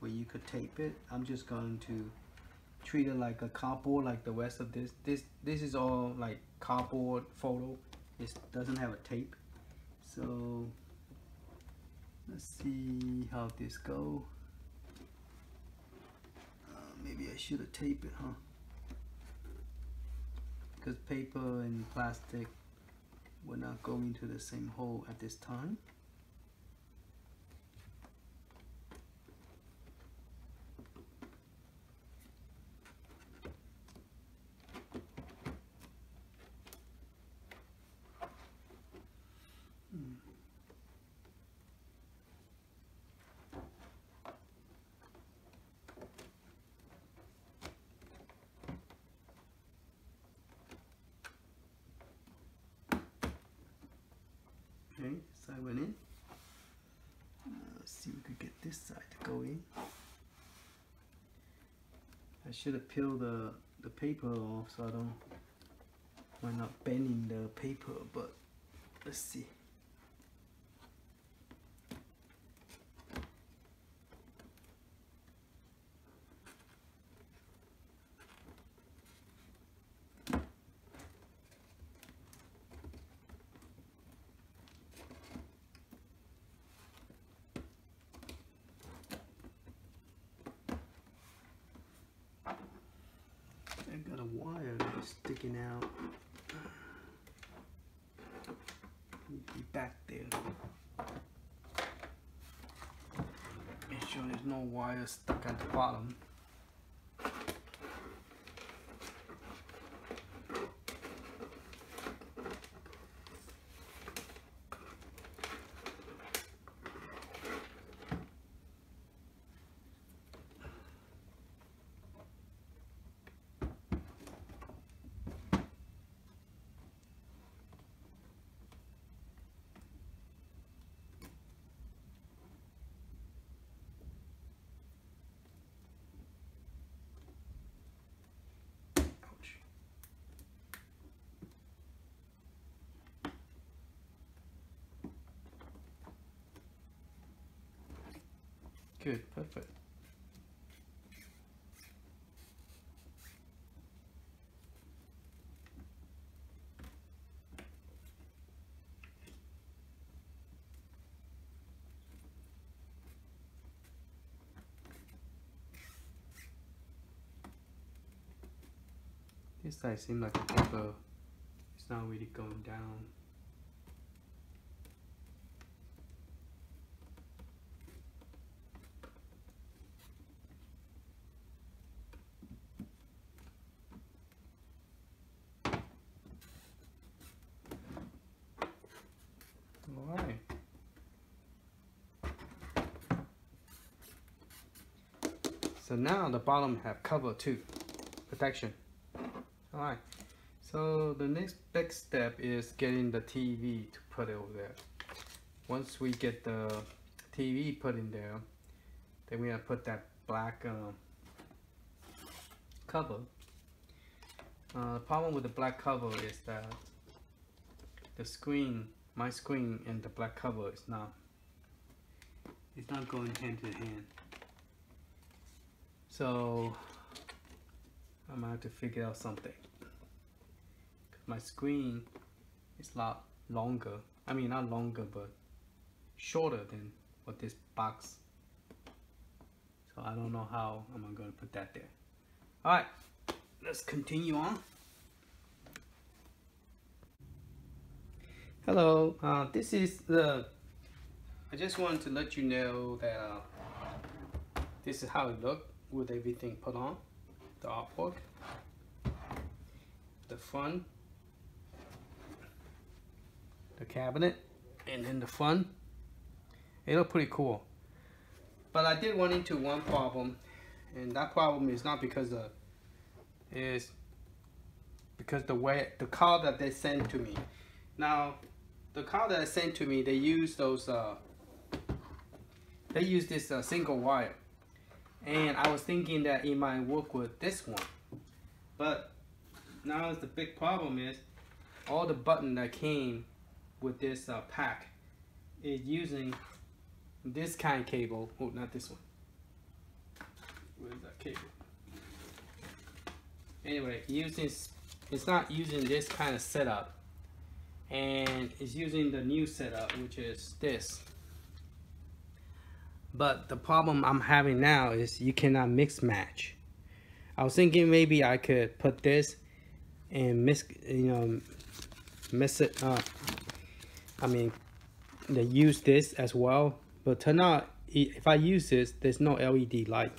where you could tape it. I'm just going to treat it like a cardboard, like the rest of this is all like cardboard photo. It doesn't have a tape, so let's see how this go. Maybe I should have taped it, huh? Because paper and plastic will not go into the same hole at this time. Okay, side went in. Let's see if we could get this side to go in. I should have peeled the paper off so I don't wind up bending the paper, but let's see. I got a wire that's sticking out. Be back there. Make sure there's no wire stuck at the bottom. Good, perfect. This side seems like a cover. It's not really going down. Alright. So now the bottom have cover too, protection. Alright, so the next big step is getting the TV to put it over there. Once we get the TV put in there, then we're gonna put that black cover. The problem with the black cover is that the screen, my screen and the black cover is not going hand to hand. So I'm gonna have to figure out something. My screen is a lot longer. I mean, not longer, but shorter than what this box. So I don't know how I'm gonna put that there. All right, let's continue on. Hello, this is the. I just wanted to let you know that this is how it looked with everything put on. The artwork, the front, the cabinet, and then the front. It looked pretty cool. But I did run into one problem, and that problem is not because of the way the card that they sent to me. Now, the card that they sent to me, they use those they use this single wire, and I was thinking that it might work with this one, but now the big problem is all the button that came with this pack is using this kind of cable. Oh, not this one. Where's that cable? Anyway, it's not using this kind of setup, and it's using the new setup, which is this. But the problem I'm having now is you cannot mix match. I was thinking maybe I could put this and mess it up. I mean, they use this as well, but turn out if I use this, there's no LED light.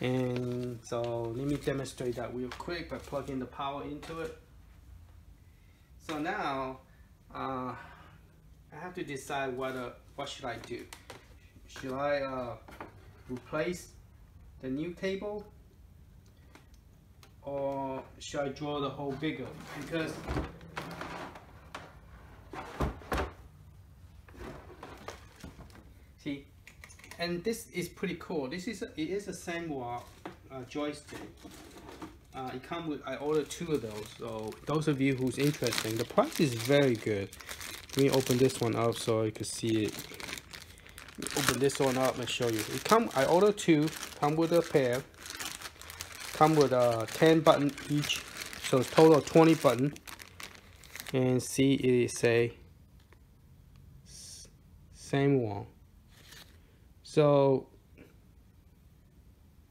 And so let me demonstrate that real quick by plugging the power into it. So now I have to decide what should I do. Should I replace the new cable, or should I draw the hole bigger? Because see, and this is pretty cool. It is a snawa joystick. It comes with, I ordered 2 of those. So those of you who's interested, the price is very good. Let me open this one up so you can see it. Open this one up and show you. I ordered 2. Come with a pair. Come with 10 button each, so it's total of 20 button. And see, it say same one. So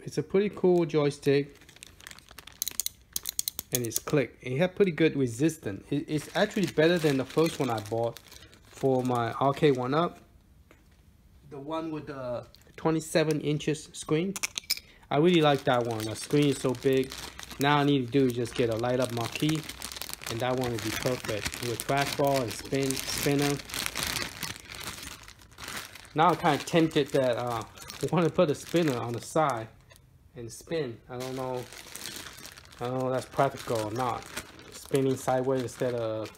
it's a pretty cool joystick, and it's click. It had pretty good resistance. It's actually better than the first one I bought for my arcade 1-up. The one with the 27 inches screen. I really like that one. The screen is so big. Now I need to do is just get a light up Marquee, and that one will be perfect with trackball and spinner. Now I'm kind of tempted that I want to put a spinner on the side and spin. I don't know if that's practical or not. Spinning sideways instead of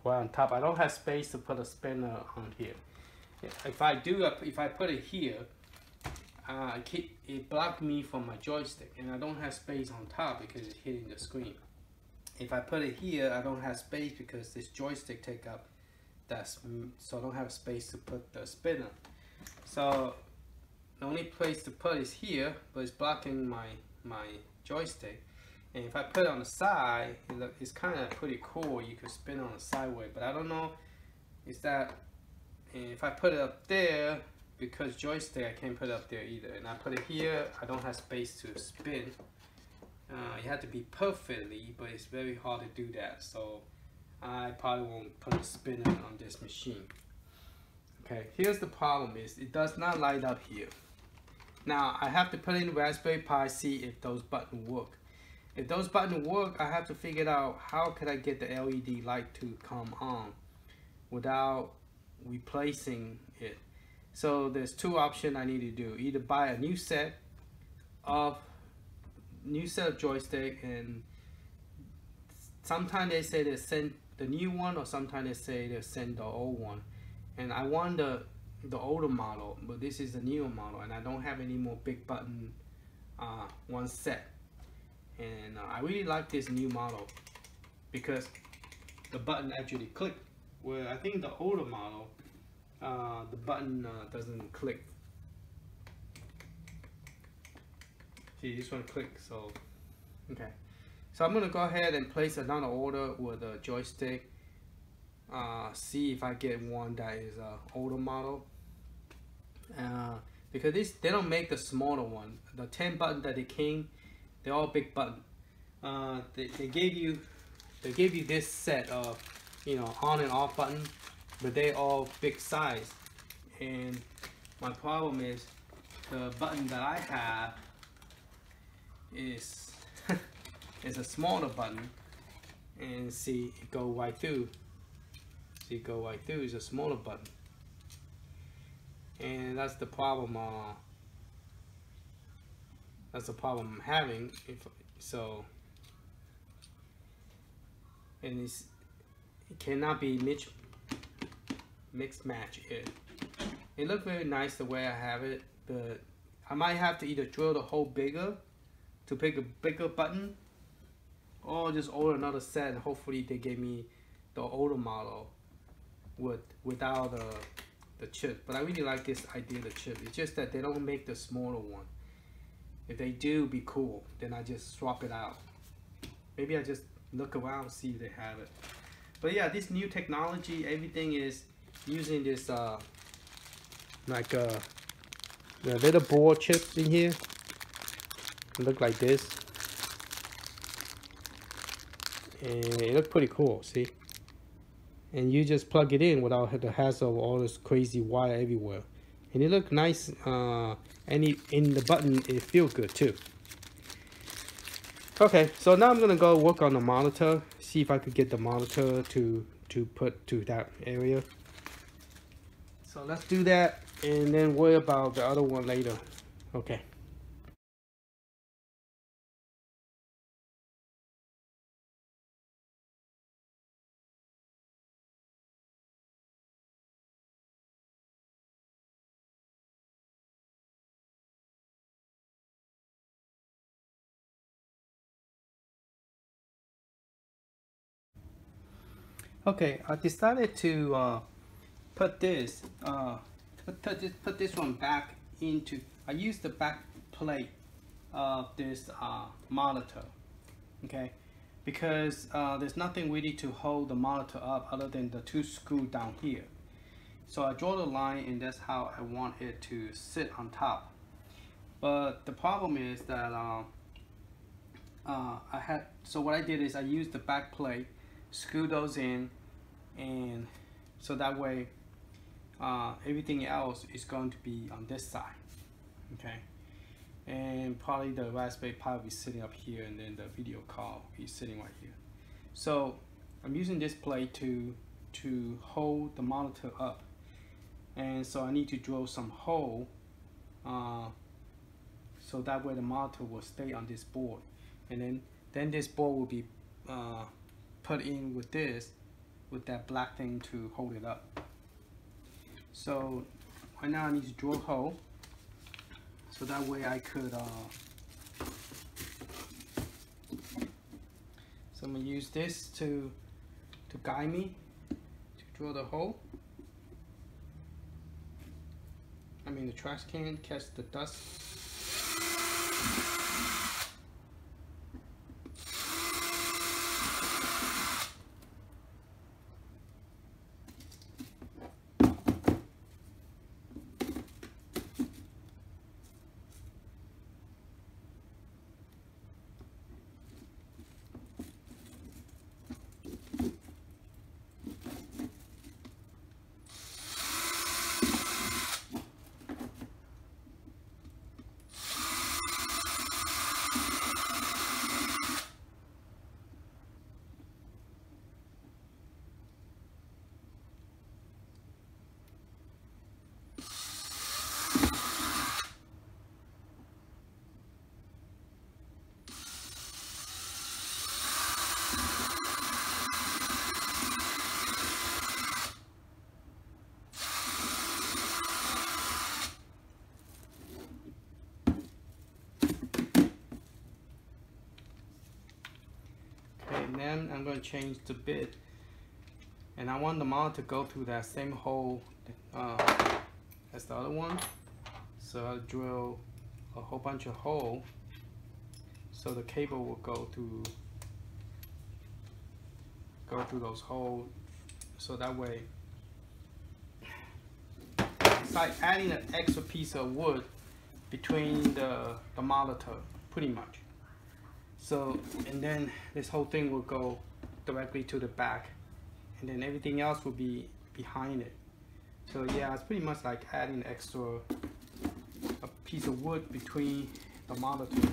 right on top. I don't have space to put a spinner on here. If I put it here, it blocked me from my joystick, and I don't have space on top because it's hitting the screen. If I put it here, I don't have space because this joystick take up that, so I don't have space to put the spinner. So the only place to put is here, but it's blocking my joystick. And if I put it on the side, it's kind of pretty cool. You could spin on the sideway, but I don't know is that. And if I put it up there, because joystick, I can't put it up there either. And I put it here, I don't have space to spin. You have to be perfectly, but it's very hard to do that. So I probably won't put a spinner on this machine. Okay, here's the problem is it does not light up here. Now I have to put in Raspberry Pi, see if those buttons work. If those buttons work, I have to figure out how could I get the LED light to come on without replacing it. So there's two options I need to do. Either buy a new set of joystick, and sometimes they say they send the new one, or sometimes they say they send the old one. And I want the older model, but this is the newer model, and I don't have any more big button one set. And I really like this new model because the button actually click, where I think the older model the button doesn't click. See, this one click. So okay, so I'm gonna go ahead and place another order with a joystick, see if I get one that is older model, because they don't make the smaller one. The 10 button that they came, they're all big button. They gave you this set of, you know, on and off button, but they all big size. And my problem is the button that I have is is a smaller button, and see it go right through. See it go right through is a smaller button, and that's the problem. That's the problem I'm having. And it cannot be mixed match. It looks very nice the way I have it, but I might have to either drill the hole bigger to pick a bigger button, or just order another set, and hopefully they gave me the older model without the chip. But I really like this idea of the chip. It's just that they don't make the smaller one. If they do, be cool. Then I just swap it out. Maybe I just look around, see if they have it. But yeah, this new technology, everything is using this like the little board chips in here. It look like this, and it looks pretty cool. See, and you just plug it in without the hassle of all this crazy wire everywhere, and it look nice. And in the button, it feels good too. Okay, so now I'm gonna go work on the monitor, see if I could get the monitor to put to that area. So let's do that, and then worry about the other one later. Okay. Okay, I decided to put this one back into. I used the back plate of this monitor, okay, because there's nothing really to hold the monitor up other than the two screws down here. So I draw the line, and that's how I want it to sit on top. But the problem is that so what I did is I used the back plate, screw those in, and so that way everything else is going to be on this side, okay, and probably the Raspberry Pi will be sitting up here, and then the video card will be sitting right here. So I'm using this plate to hold the monitor up, and so I need to drill some hole so that way the monitor will stay on this board, and then this board will be put in with that black thing to hold it up. So right now I need to drill a hole so that way I could so I'm gonna use this to guide me to drill the hole. I mean the trash can catch the dust. one, I'm going to change the bit, and I want the monitor to go through that same hole as the other one. So I'll drill a whole bunch of holes so the cable will go through those holes, so that way it's like adding an extra piece of wood between the monitor, pretty much. So, and then this whole thing will go directly to the back, and then everything else will be behind it. So yeah, it's pretty much like adding a piece of wood between the monitor,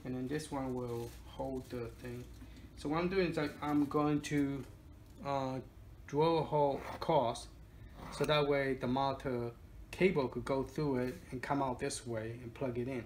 and then this one will hold the thing. So what I'm doing is like I'm going to drill a hole across, so that way the monitor cable could go through it and come out this way and plug it in.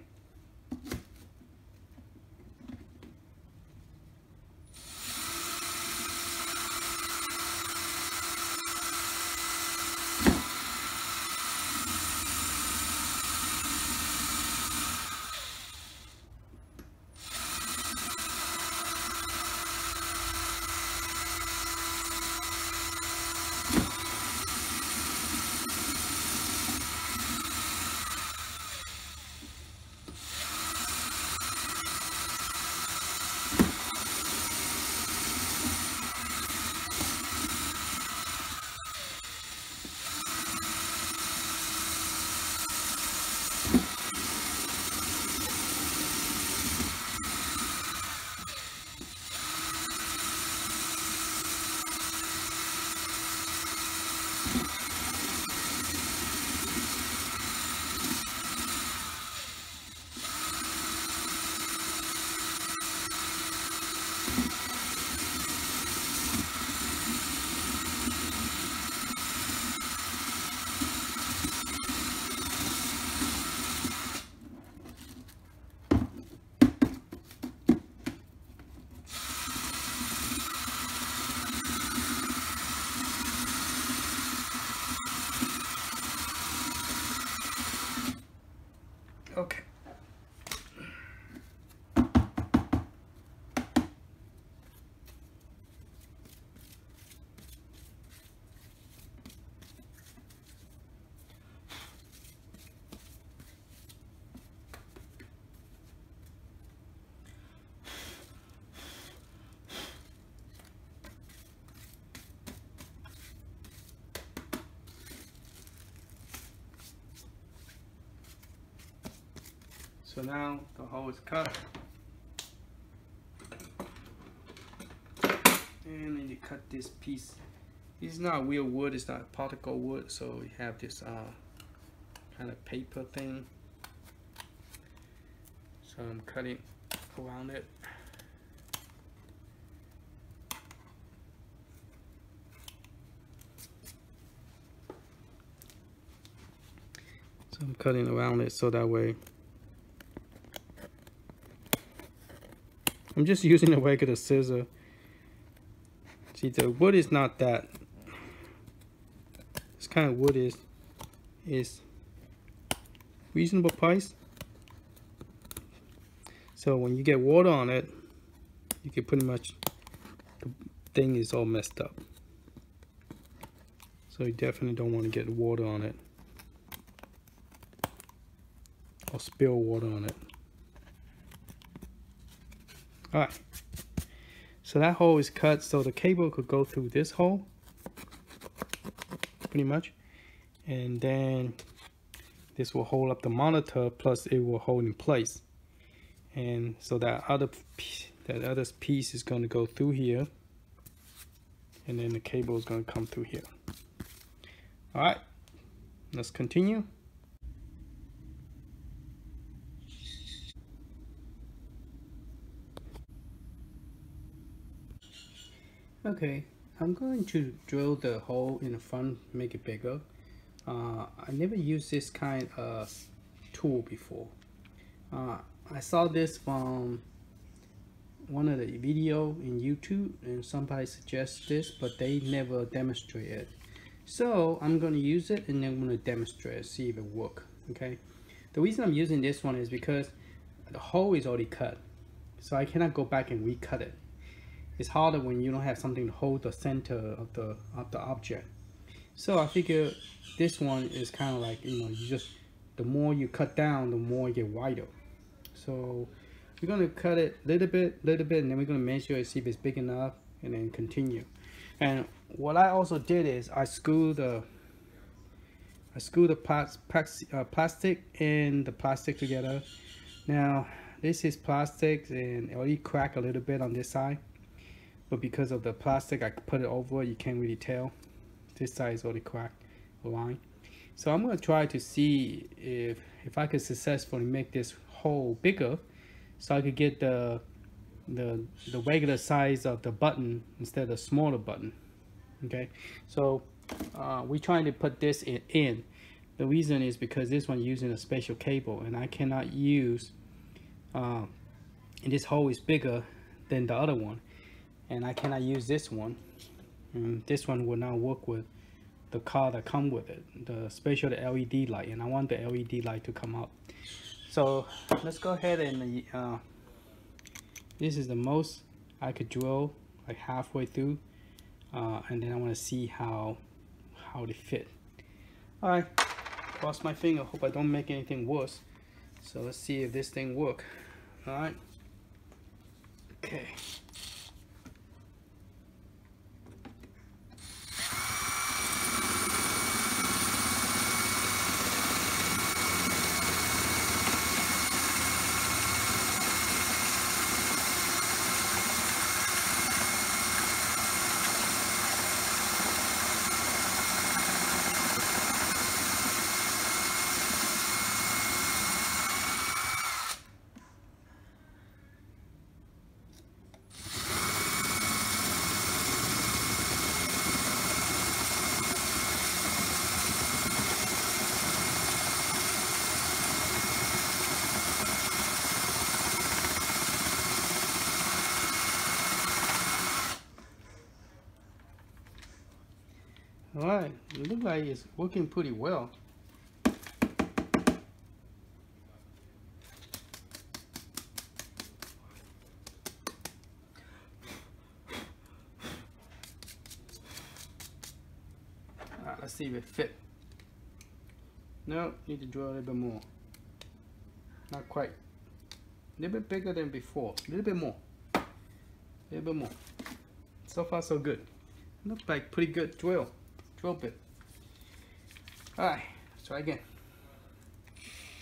Okay. So now the hole is cut, and then you cut this piece. It's not real wood, it's not particle wood, so we have this kind of paper thing. So I'm cutting around it. So I'm cutting around it so that way I'm just using a regular scissor. See, the wood is not that. This kind of wood is reasonable price. So when you get water on it, you can pretty much, the thing is all messed up. So you definitely don't want to get water on it or spill water on it. Alright, so that hole is cut so the cable could go through this hole, pretty much, and then this will hold up the monitor, plus it will hold in place. And so that other piece is going to go through here, and then the cable is going to come through here. Alright, let's continue. Okay, I'm going to drill the hole in the front, make it bigger. I never used this kind of tool before. I saw this from one of the video in YouTube, and somebody suggests this, but they never demonstrate it. So I'm going to use it, and then I'm going to demonstrate it, see if it works. Okay. The reason I'm using this one is because the hole is already cut. so I cannot go back and recut it. It's harder when you don't have something to hold the center of the object. So I figure this one is kind of like, you know, you just, the more you cut down, the more you get wider. So we're gonna cut it a little bit, and then we're gonna measure and see if it's big enough, and then continue. And what I also did is I screwed the plastic and the plastic together. Now this is plastic, and it already cracked a little bit on this side, but because of the plastic I put it over, you can't really tell. This side is already cracked a line. So I'm going to try to see if I could successfully make this hole bigger, so I could get the regular size of the button instead of the smaller button. Okay, so we're trying to put this in. The reason is because this one using a special cable, and I cannot use and this hole is bigger than the other one, and I cannot use this one, and this one will not work with the car that come with it, especially the LED light, and I want the LED light to come up. So let's go ahead and this is the most I could drill, like halfway through, and then I want to see how they fit. All right, cross my finger, hope I don't make anything worse. So let's see if this thing work. All right, okay. Alright, it looks like it's working pretty well. Alright, let's see if it fit. No, need to draw a little bit more. Not quite. A little bit bigger than before. A little bit more. A little bit more. So far so good. Looks like pretty good drill bit. Alright, let's try again.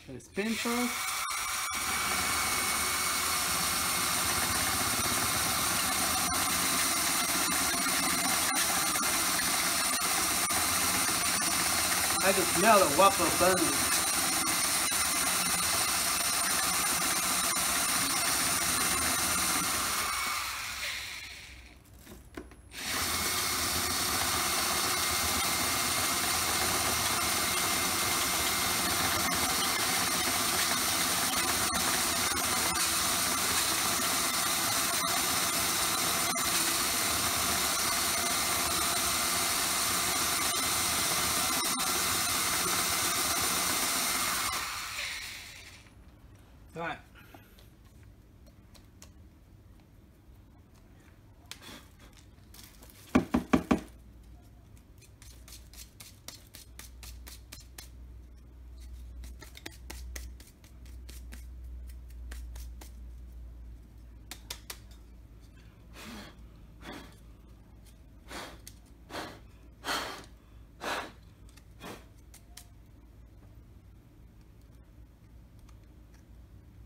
Let it spin first. I can smell the waffle burning. Alright.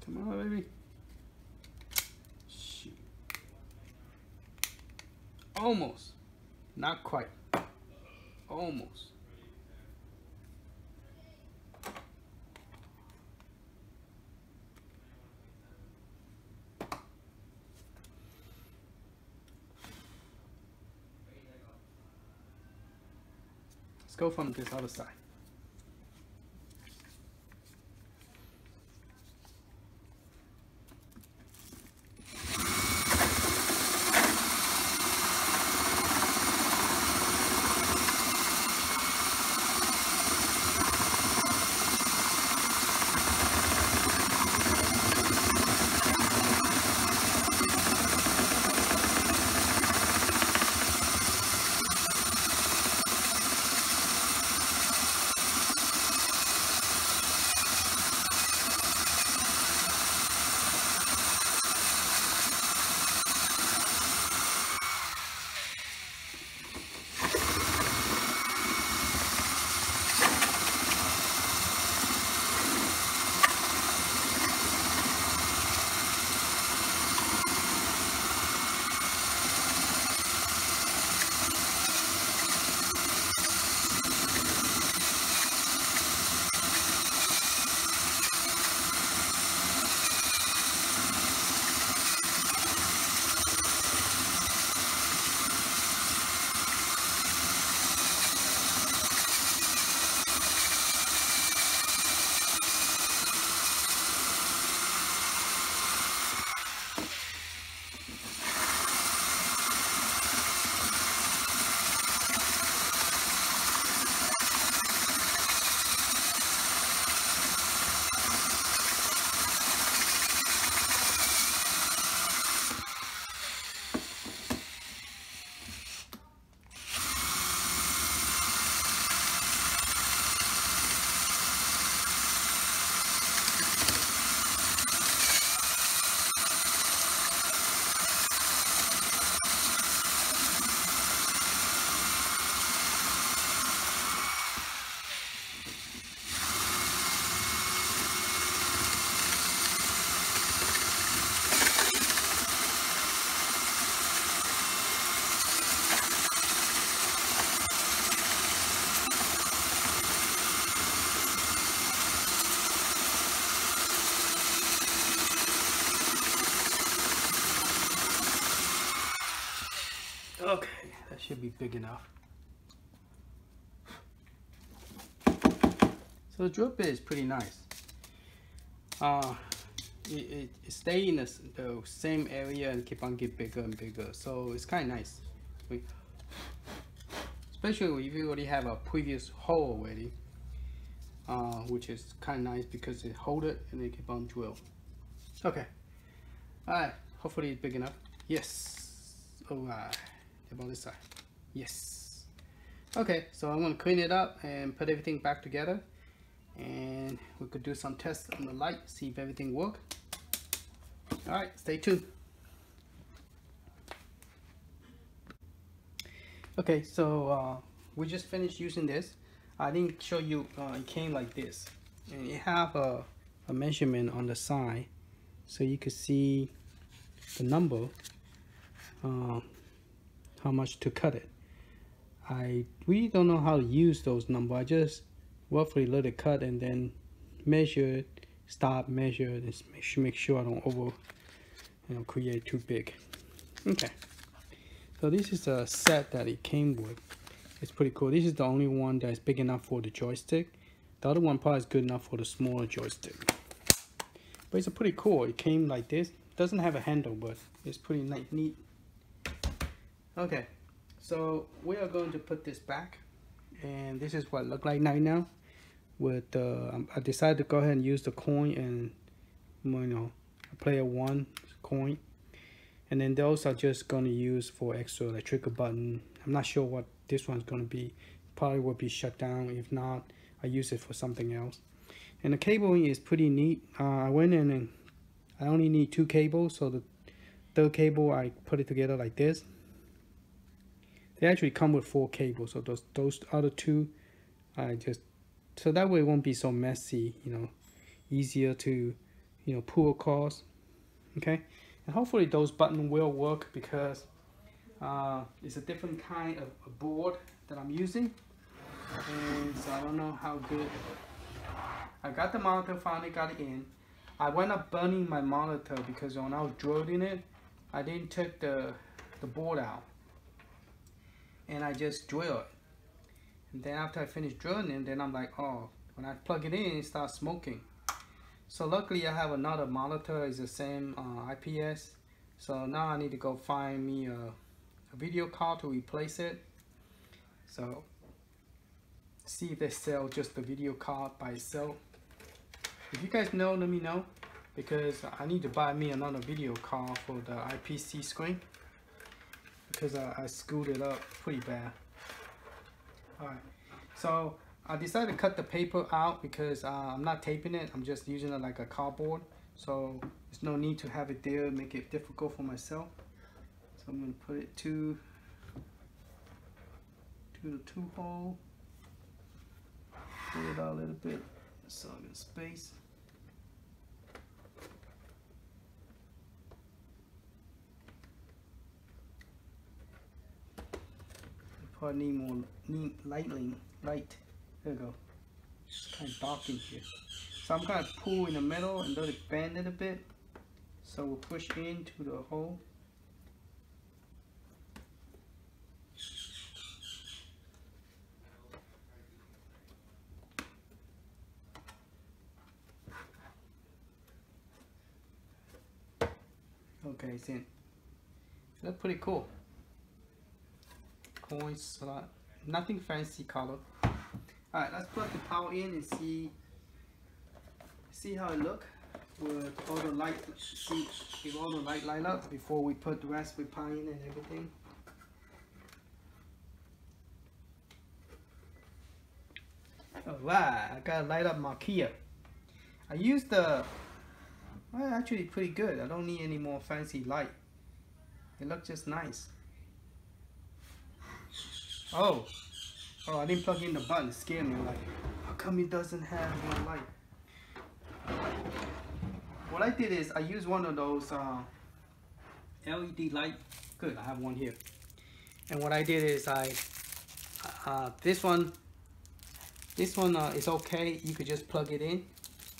Come on, baby. Shoot. Almost. Not quite. Almost. Let's go from this other side. should be big enough. So the drill bit is pretty nice. It stay in the same area and keep on getting bigger and bigger. So it's kind of nice. Especially if you already have a previous hole already. Which is kind of nice because it hold it and then keep on drill. Okay. Alright. Hopefully it's big enough. Yes. Alright. About this side. Yes. Okay. So I'm going to clean it up and put everything back together. And we could do some tests on the light. See if everything works. Alright. Stay tuned. Okay. So we just finished using this. I didn't show you, it came like this, and it have a measurement on the side, so you can see the number, how much to cut it. I really don't know how to use those numbers. I just roughly let it cut and then measure it, stop, measure, and make sure I don't over, create too big. Okay, so this is a set that it came with. It's pretty cool. This is the only one that's big enough for the joystick. The other one probably is good enough for the smaller joystick. But it's pretty cool. It came like this. It doesn't have a handle, but it's pretty neat. Okay, so we are going to put this back, and this is what it looks like right now. With I decided to go ahead and use the coin and player 1 coin, and then those are just going to use for extra electrical button. I'm not sure what this one's going to be. Probably will be shut down. If not, I use it for something else. And the cabling is pretty neat. I went in and I only need 2 cables, so the third cable I put it together like this. They actually come with 4 cables, so those other 2 I just, so that way it won't be so messy, easier to pull across. Okay, and hopefully those buttons will work because it's a different kind of board that I'm using, and so I don't know how good. I got the monitor, finally got it in. I went up burning my monitor because when I was drilling it, I didn't take the board out, and I just drilled it. And then after I finished drilling it, then I'm like, oh, when I plug it in, it starts smoking. So luckily I have another monitor, it's the same IPS. So now I need to go find me a video card to replace it. So see if they sell just the video card by itself. If you guys know, let me know, because I need to buy me another video card for the IPC screen because I screwed it up pretty bad. Alright, so I decided to cut the paper out because I'm not taping it. I'm just using it like a cardboard, so there's no need to have it there, make it difficult for myself. So I'm going to put it to the 2 hole, pull it out a little bit so I get space. Probably need light. There we go. It's kind of dark in here. So I'm going to pull in the middle and let it bend it a bit. So we'll push into the hole. Okay, it's in. That's pretty cool. Coins, slot, nothing fancy color. Alright, let's plug the power in and see how it look with all the light. See if all the light light up before we put the Raspberry Pi in and everything. Alright, I gotta light up Marquee. I used the, well, actually pretty good. I don't need any more fancy light. It looks just nice. Oh, I didn't plug in the button. It scared me. Like, how come it doesn't have no light? What I did is I used one of those LED light. Good, I have one here. And what I did is this one is okay. You could just plug it in.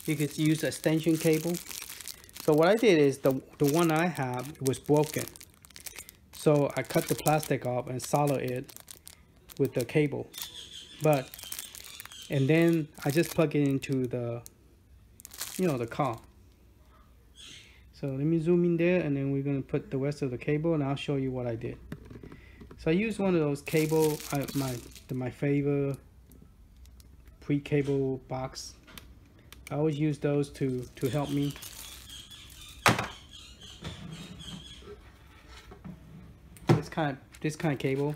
You could use an extension cable. So what I did is the one I have was broken. So I cut the plastic off and solder it with the cable. And then I just plug it into the, the car. So let me zoom in there, and then we're gonna put the rest of the cable, and I'll show you what I did. So I used one of those cable, my favorite pre-cable box. I always use those to help me. This kind of cable.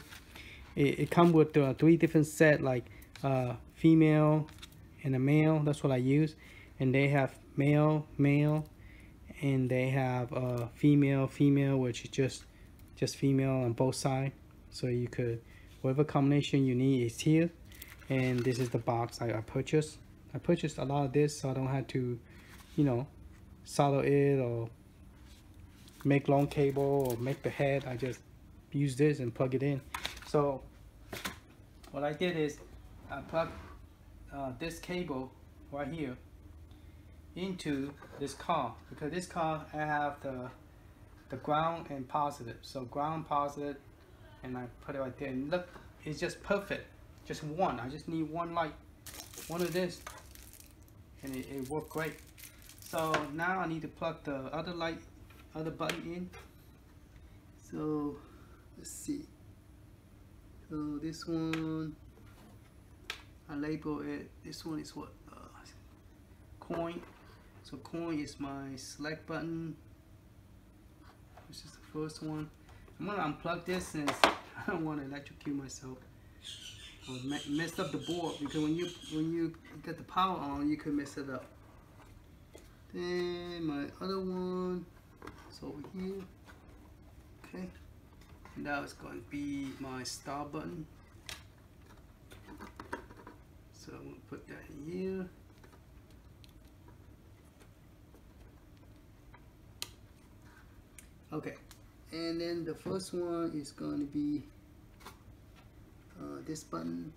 It comes with 3 different set, like female and a male. That's what I use. And they have male, and they have female, which is just female on both sides. So you could, whatever combination you need is here. And this is the box I purchased. I purchased a lot of this, so I don't have to, solder it or make long cable or make the head. I just use this and plug it in. So what I did is I plugged this cable right here into this car, because this car I have the ground and positive. So ground, positive, and I put it right there, and look, it's just perfect. Just one. I just need one light, one of this, and it worked great. So now I need to plug the other button in. So let's see. So this one, I label it. This one is what? Coin. So coin is my select button. This is the first one. I'm gonna unplug this since I don't want to electrocute myself or mess up the board, because when you get the power on, you could mess it up. Then my other one is over here. Okay. Now it's going to be my start button. So I'm going to put that in here. Okay, and then the first one is going to be this button.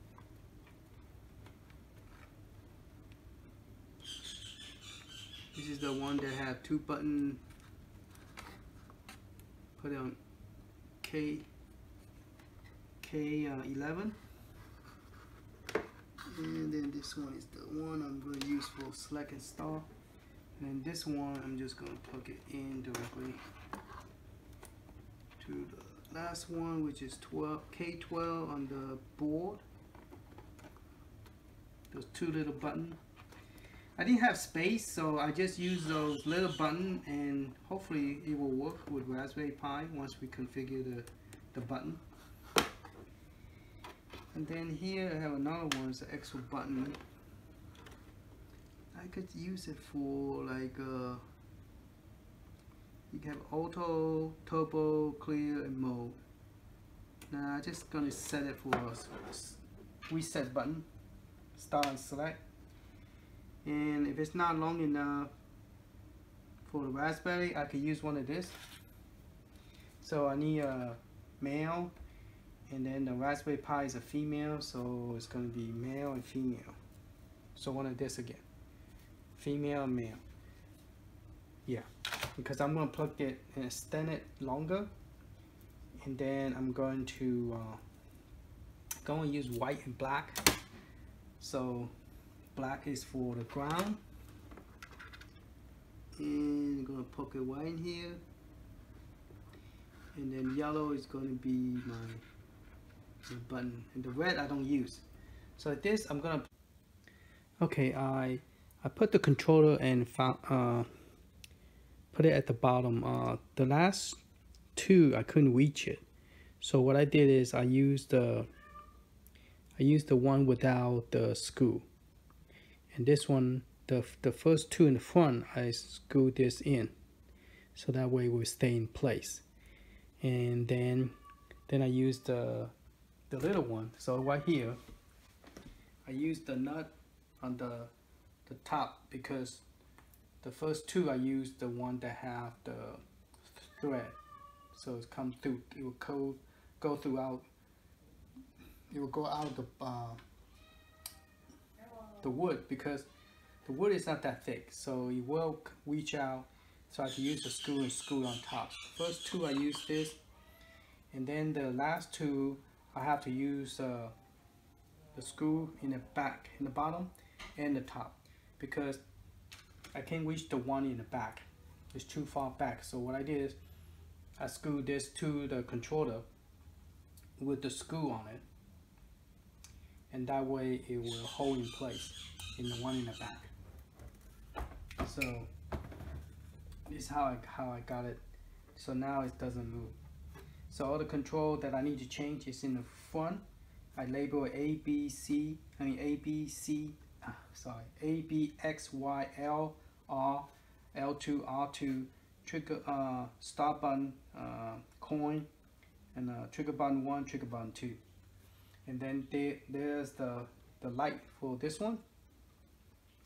This is the one that have 2 buttons. Put it on K11, and then this one is the one I'm going to use for select and start, and then this one I'm just going to plug it in directly to the last one, which is K12 on the board. Those 2 little buttons. I didn't have space, so I just used those little buttons, and hopefully it will work with Raspberry Pi once we configure the button. And then here I have another one, it's an extra button. I could use it for like you can have auto, turbo, clear, and mode. Now I'm just gonna set it for a reset button, start and select. And if it's not long enough for the Raspberry, I could use one of this. So I need a male, and then the Raspberry Pi is a female, so it's going to be male and female. So one of this again, female and male. Yeah, because I'm going to plug it and extend it longer, and then I'm going to use white and black. So black is for the ground, and I'm gonna poke it white in here, and then yellow is going to be my button, and the red I don't use. So this I'm gonna. Okay, I put the controller and put it at the bottom. The last 2 I couldn't reach it, so what I did is I used the one without the screw. And this one, the first 2 in the front, I screwed this in, so that way it will stay in place. And then I used the little one. So right here, I used the nut on the top, because the first 2 I used the one that have the thread, so it's come through. It will go throughout. It will go out the wood, because the wood is not that thick, so it will reach out. So I can use the screw and screw on top. First 2 I use this, And then the last two, I have to use the screw in the back, in the bottom and the top, because I can't reach the one in the back. It's too far back. So what I did is I screwed this to the controller with the screw on it, and that way it will hold in place in the one in the back. So this is how I got it. So now it doesn't move. So all the control that I need to change is in the front. I label A, B, X, Y, L, R, L2, R2, trigger, start button, coin, and trigger button 1, trigger button 2. And then there's the light for this one.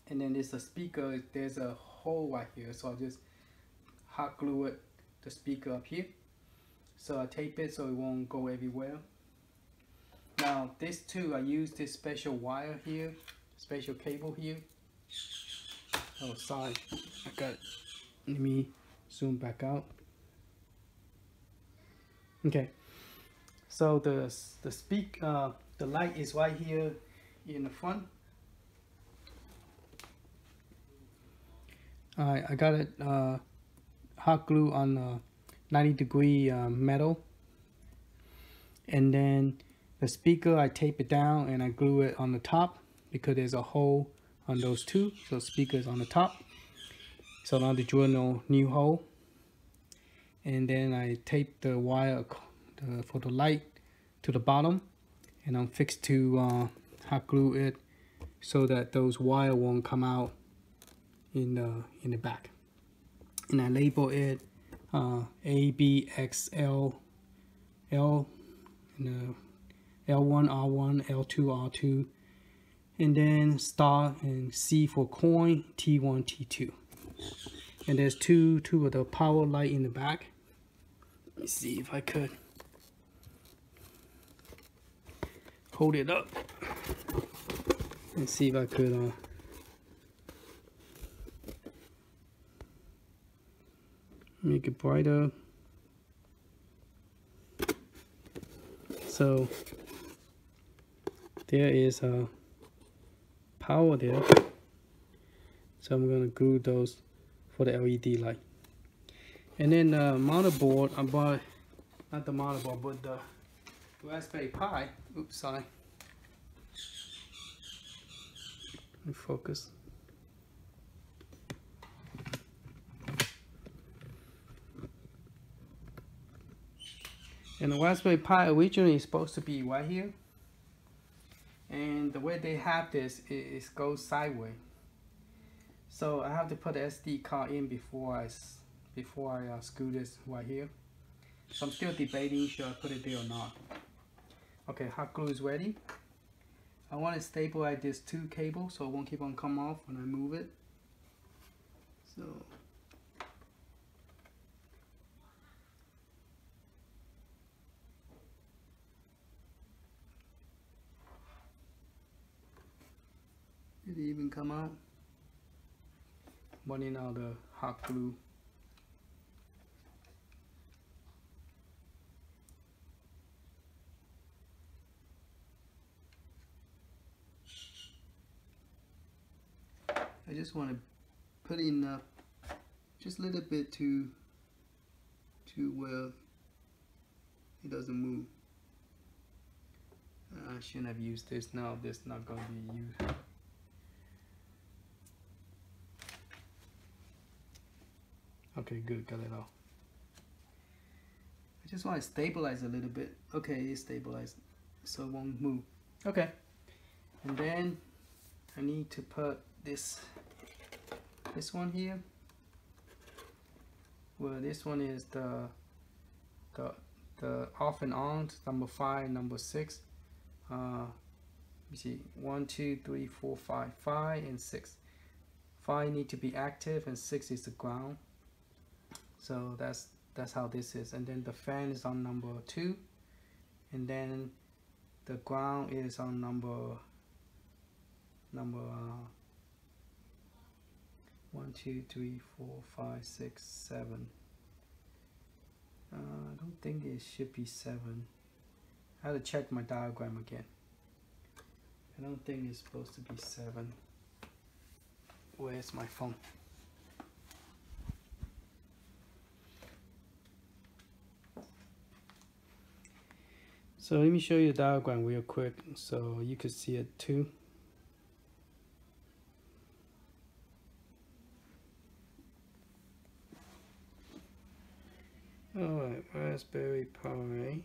And then there's the speaker. There's a hole right here. So I just hot glue the speaker up here. So I tape it so it won't go everywhere. Now this too, I use this special wire here, special cable here. Oh, sorry, I got it. Let me zoom back out. Okay, so the light is right here in the front. I got it hot glue on 90-degree metal, and then the speaker I tape it down and I glue it on the top because there's a hole on those two, so speaker is on the top, so now to drill no new hole. And then I tape the wire for the light to the bottom, and I'm fixed to hot glue it so that those wire won't come out in the back. And I label it A, B, X, L, and L1, R1, L2, R2, and then star and C for coin, T1, T2. And there's two of the power light in the back. Let me see if I could hold it up and see if I could make it brighter. So there is a power there. So I'm gonna glue those for the LED light. And then the motherboard, I bought, not the motherboard, but the Raspberry Pi. Oops, sorry. Let me focus. And the Raspberry Pi originally is supposed to be right here. And the way they have this, it goes sideways. So I have to put the SD card in before I screw this right here. So I'm still debating should I put it there or not. Okay, hot glue is ready. I want to stabilize this two cable so it won't keep on coming off when I move it. So did it even come out? Running out the hot glue. I just want to put in just a little bit to where it doesn't move. I shouldn't have used this. Now this is not going to be used. Okay, good, got it all. I just want to stabilize a little bit. Okay, it's stabilized, so it won't move. Okay, and then I need to put this one here. Well, this one is the off and on, number 5, number 6. Let me see, 1, 2, 3, 4, 5, 5 and 6. 5 need to be active and 6 is the ground. So that's how this is. And then the fan is on number 2, and then the ground is on number 1, 2, 3, 4, 5, 6, 7. I don't think it should be 7. I have to check my diagram again. I don't think it's supposed to be 7. Where's my phone? So let me show you the diagram real quick so you can see it too. Alright, Raspberry Pi.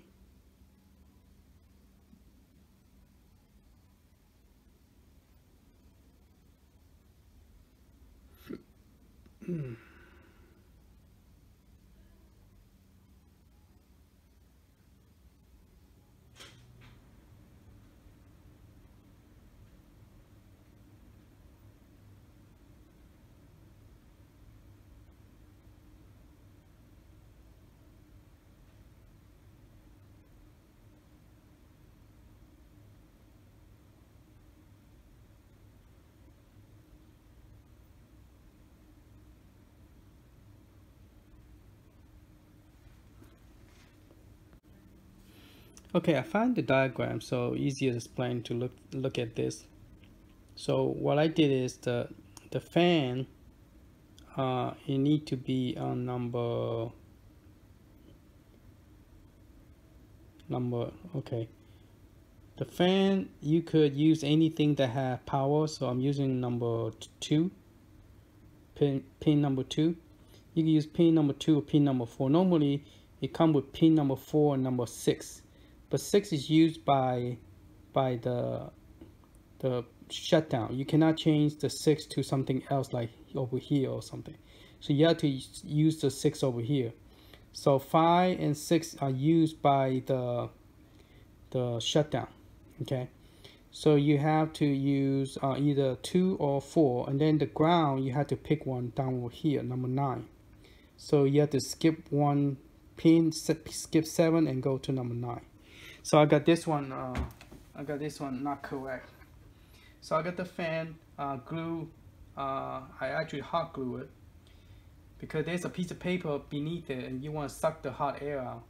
Okay, I found the diagram, so easier to explain to look at this. So what I did is the fan, it need to be on number. Okay. The fan, you could use anything that has power, so I'm using number 2, pin number 2. You can use pin number 2 or pin number 4. Normally, it comes with pin number 4 and number 6. But 6 is used by the shutdown. You cannot change the 6 to something else like over here or something. So you have to use the 6 over here. So 5 and 6 are used by the shutdown. Okay. So you have to use either 2 or 4, and then the ground you have to pick one down over here, number 9. So you have to skip one pin, skip 7, and go to number 9. So I got this one. I got this one not correct. So I got the fan glue. I actually hot glue it because there's a piece of paper beneath it, and you want to suck the hot air out.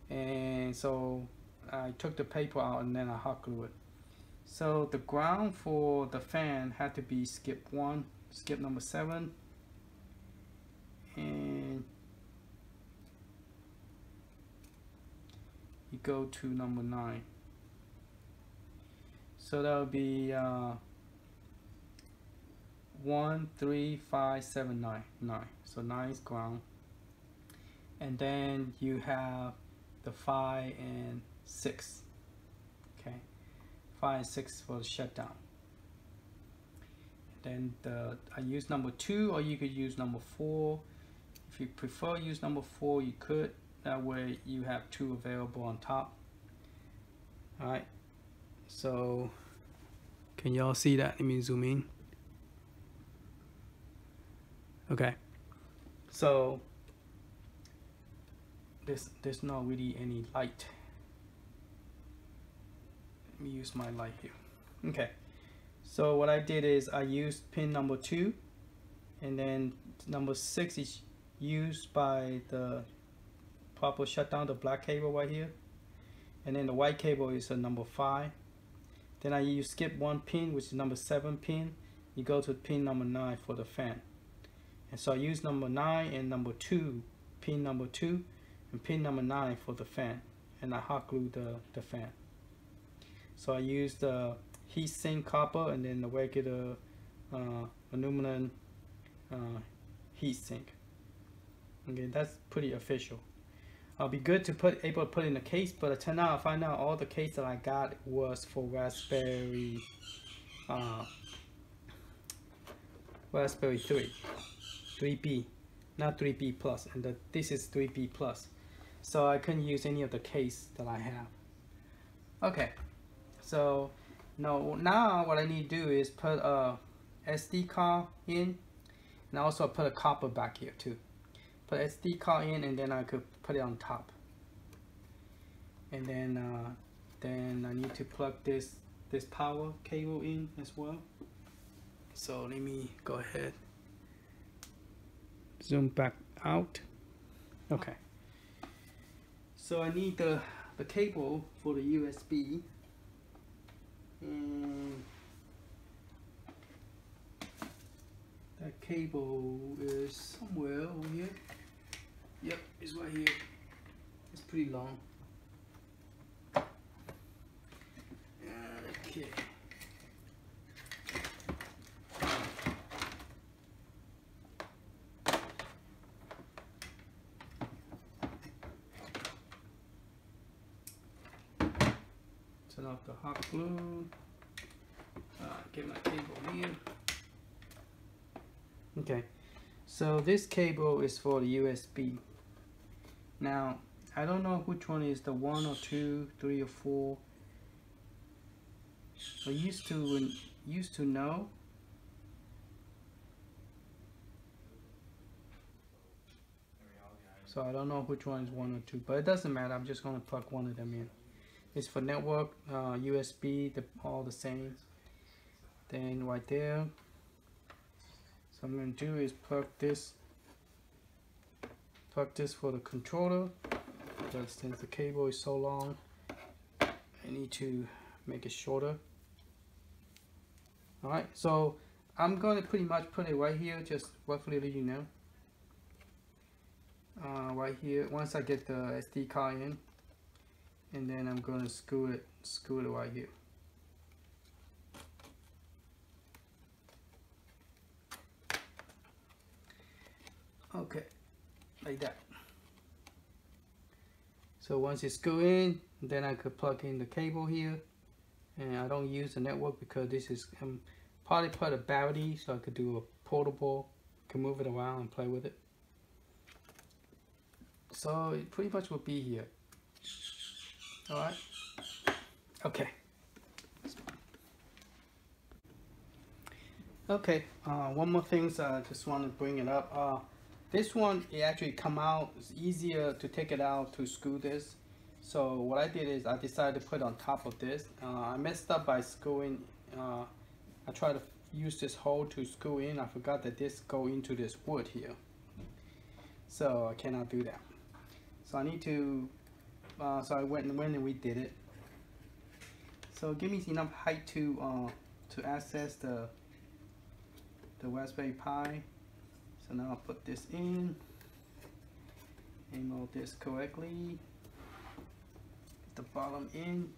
And so I took the paper out and then I hot glue it. So the ground for the fan had to be skip 1, skip number 7, and you go to number 9. So that would be 1, 3, 5, 7, 9. So 9 is ground, and then you have the 5 and 6. Okay, 5 and 6 for the shutdown. And then I use number 2, or you could use number 4. If you prefer use number 4, you could. That way you have 2 available on top. Alright, so can y'all see that? Let me zoom in. Okay, so there's not really any light. Let me use my light here. Okay, so what I did is I used pin number 2, and then number 6 is used by the proper shutdown, the black cable right here, and then the white cable is a number 5. Then you skip 1 pin, which is number 7 pin. You go to pin number 9 for the fan. And so I use number 9 and number 2, pin number 2 and pin number 9 for the fan, and I hot glue the fan. So I used the heat sink copper and then the regular aluminum heat sink. Okay, that's pretty official. I'll be good to able to put in the case, but I find out all the case that I got was for Raspberry 3B, not 3B plus, and this is 3B plus. So I couldn't use any of the case that I have. Okay, so now what I need to do is put a SD card in, and also put a copper back here too. Put SD card in, and then I could put it on top. And then I need to plug this power cable in as well. So let me go ahead, zoom back out. Okay. So I need the cable for the USB, and that cable is somewhere over here. Yep, it's right here. It's pretty long. Okay. Turn off the hot glue. Get my cable here. Okay, so this cable is for the USB. Now, I don't know which one is the 1 or 2, 3 or 4. I used to know. So I don't know which one is 1 or 2, but it doesn't matter. I'm just going to plug one of them in. It's for network, USB, all the same. Then right there. So I'm going to do is plug this for the controller. But since the cable is so long, I need to make it shorter. Alright, so I'm going to pretty much put it right here, just roughly let you know. Right here, once I get the SD card in, and then I'm going to screw it right here. Okay, like that. So once it's screwed in, then I could plug in the cable here. And I don't use the network because this is probably put a battery, so I could do a portable, can move it around and play with it. So it pretty much will be here. All right. Okay. Okay. One more thing, so I just want to bring it up. This one, it actually come out. It's easier to take it out to screw this. So what I did is I decided to put on top of this. I messed up by screwing. I tried to use this hole to screw in. I forgot that this go into this wood here. So I cannot do that. So I need to. So I went and redid it. So give me enough height to access the Raspberry Pi. So now I'll put this in. Angle this correctly. The bottom in.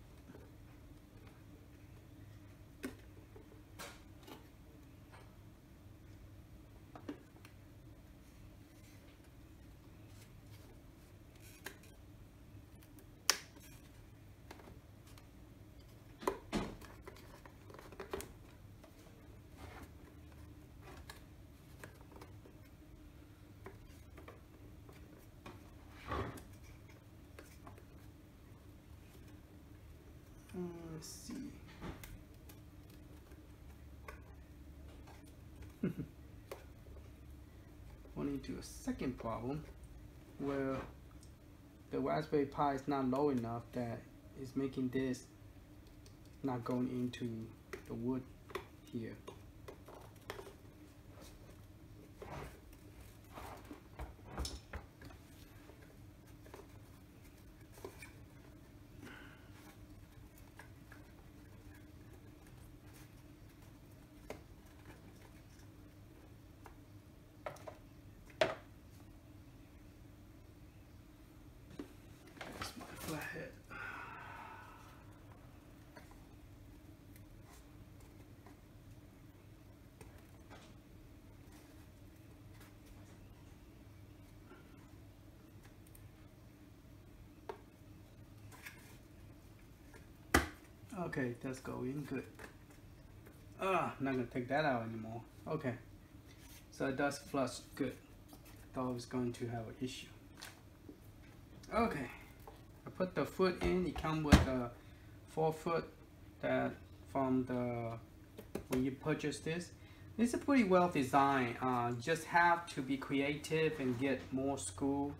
Let's see. Run into a second problem where the Raspberry Pi is not low enough that is making this not going into the wood here. Flathead. Okay, that's going good. I'm not gonna take that out anymore. Okay, so it does flush good. Thought I was going to have an issue. Okay. I put the foot in. It comes with a 4-foot that from when you purchase this. It's a pretty well designed. Just have to be creative and get more screw.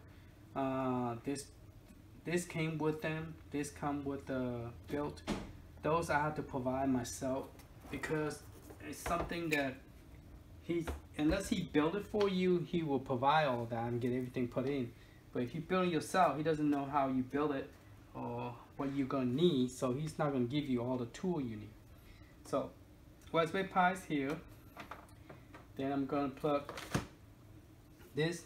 This came with them. This come with the built. Those I have to provide myself because it's something that unless he build it for you, he will provide all that and get everything put in. But if you build it yourself, he doesn't know how you build it or what you're gonna need, so he's not gonna give you all the tool you need. So Raspberry Pi is here. Then I'm gonna plug this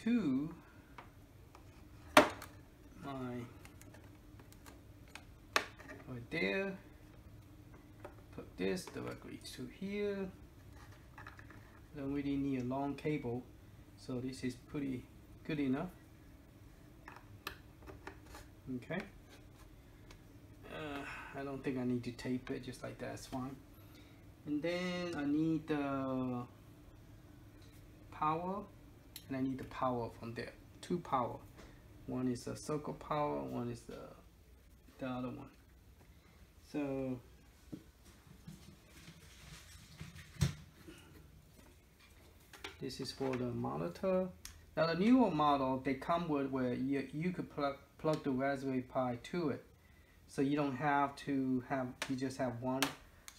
to my right there. Plug this directly to here. Don't really need a long cable, so this is pretty good enough. Okay. I don't think I need to tape it, just like that is fine. And then I need the power, and I need the power from there. 2 power. One is the circle power, one is the other one. So this is for the monitor. Now the newer model, they come with where you could plug the Raspberry Pi to it. So you don't have to have, you just have one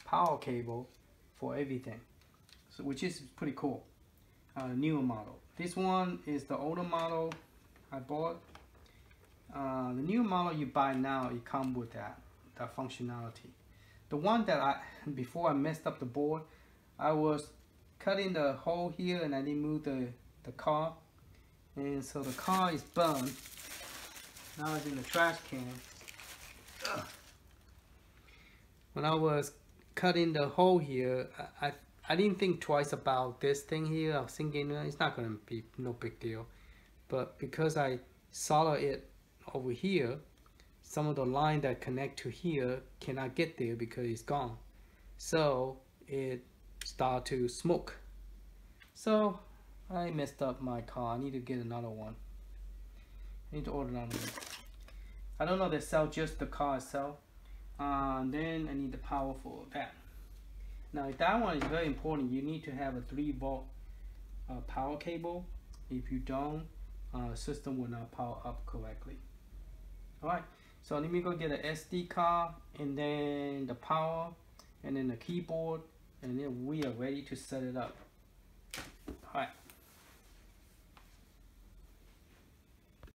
power cable for everything. So which is pretty cool. Newer model. This one is the older model I bought. The new model you buy now, it comes with that functionality. The one that before I messed up the board, I was cutting the hole here and I didn't move the car, and so the car is burned. Now it's in the trash can. Ugh. When I was cutting the hole here, I didn't think twice about this thing here. I was thinking it's not gonna be no big deal, but because I solder it over here, some of the line that connect to here cannot get there because it's gone. So it start to smoke. So I messed up my car. I need to get another one. I need to order another one. I don't know, they sell just the car itself. Then I need the power for that. Now that one is very important. You need to have a 3-volt power cable. If you don't, the system will not power up correctly. Alright, so let me go get an SD card, and then the power, and then the keyboard, and then we are ready to set it up. Alright.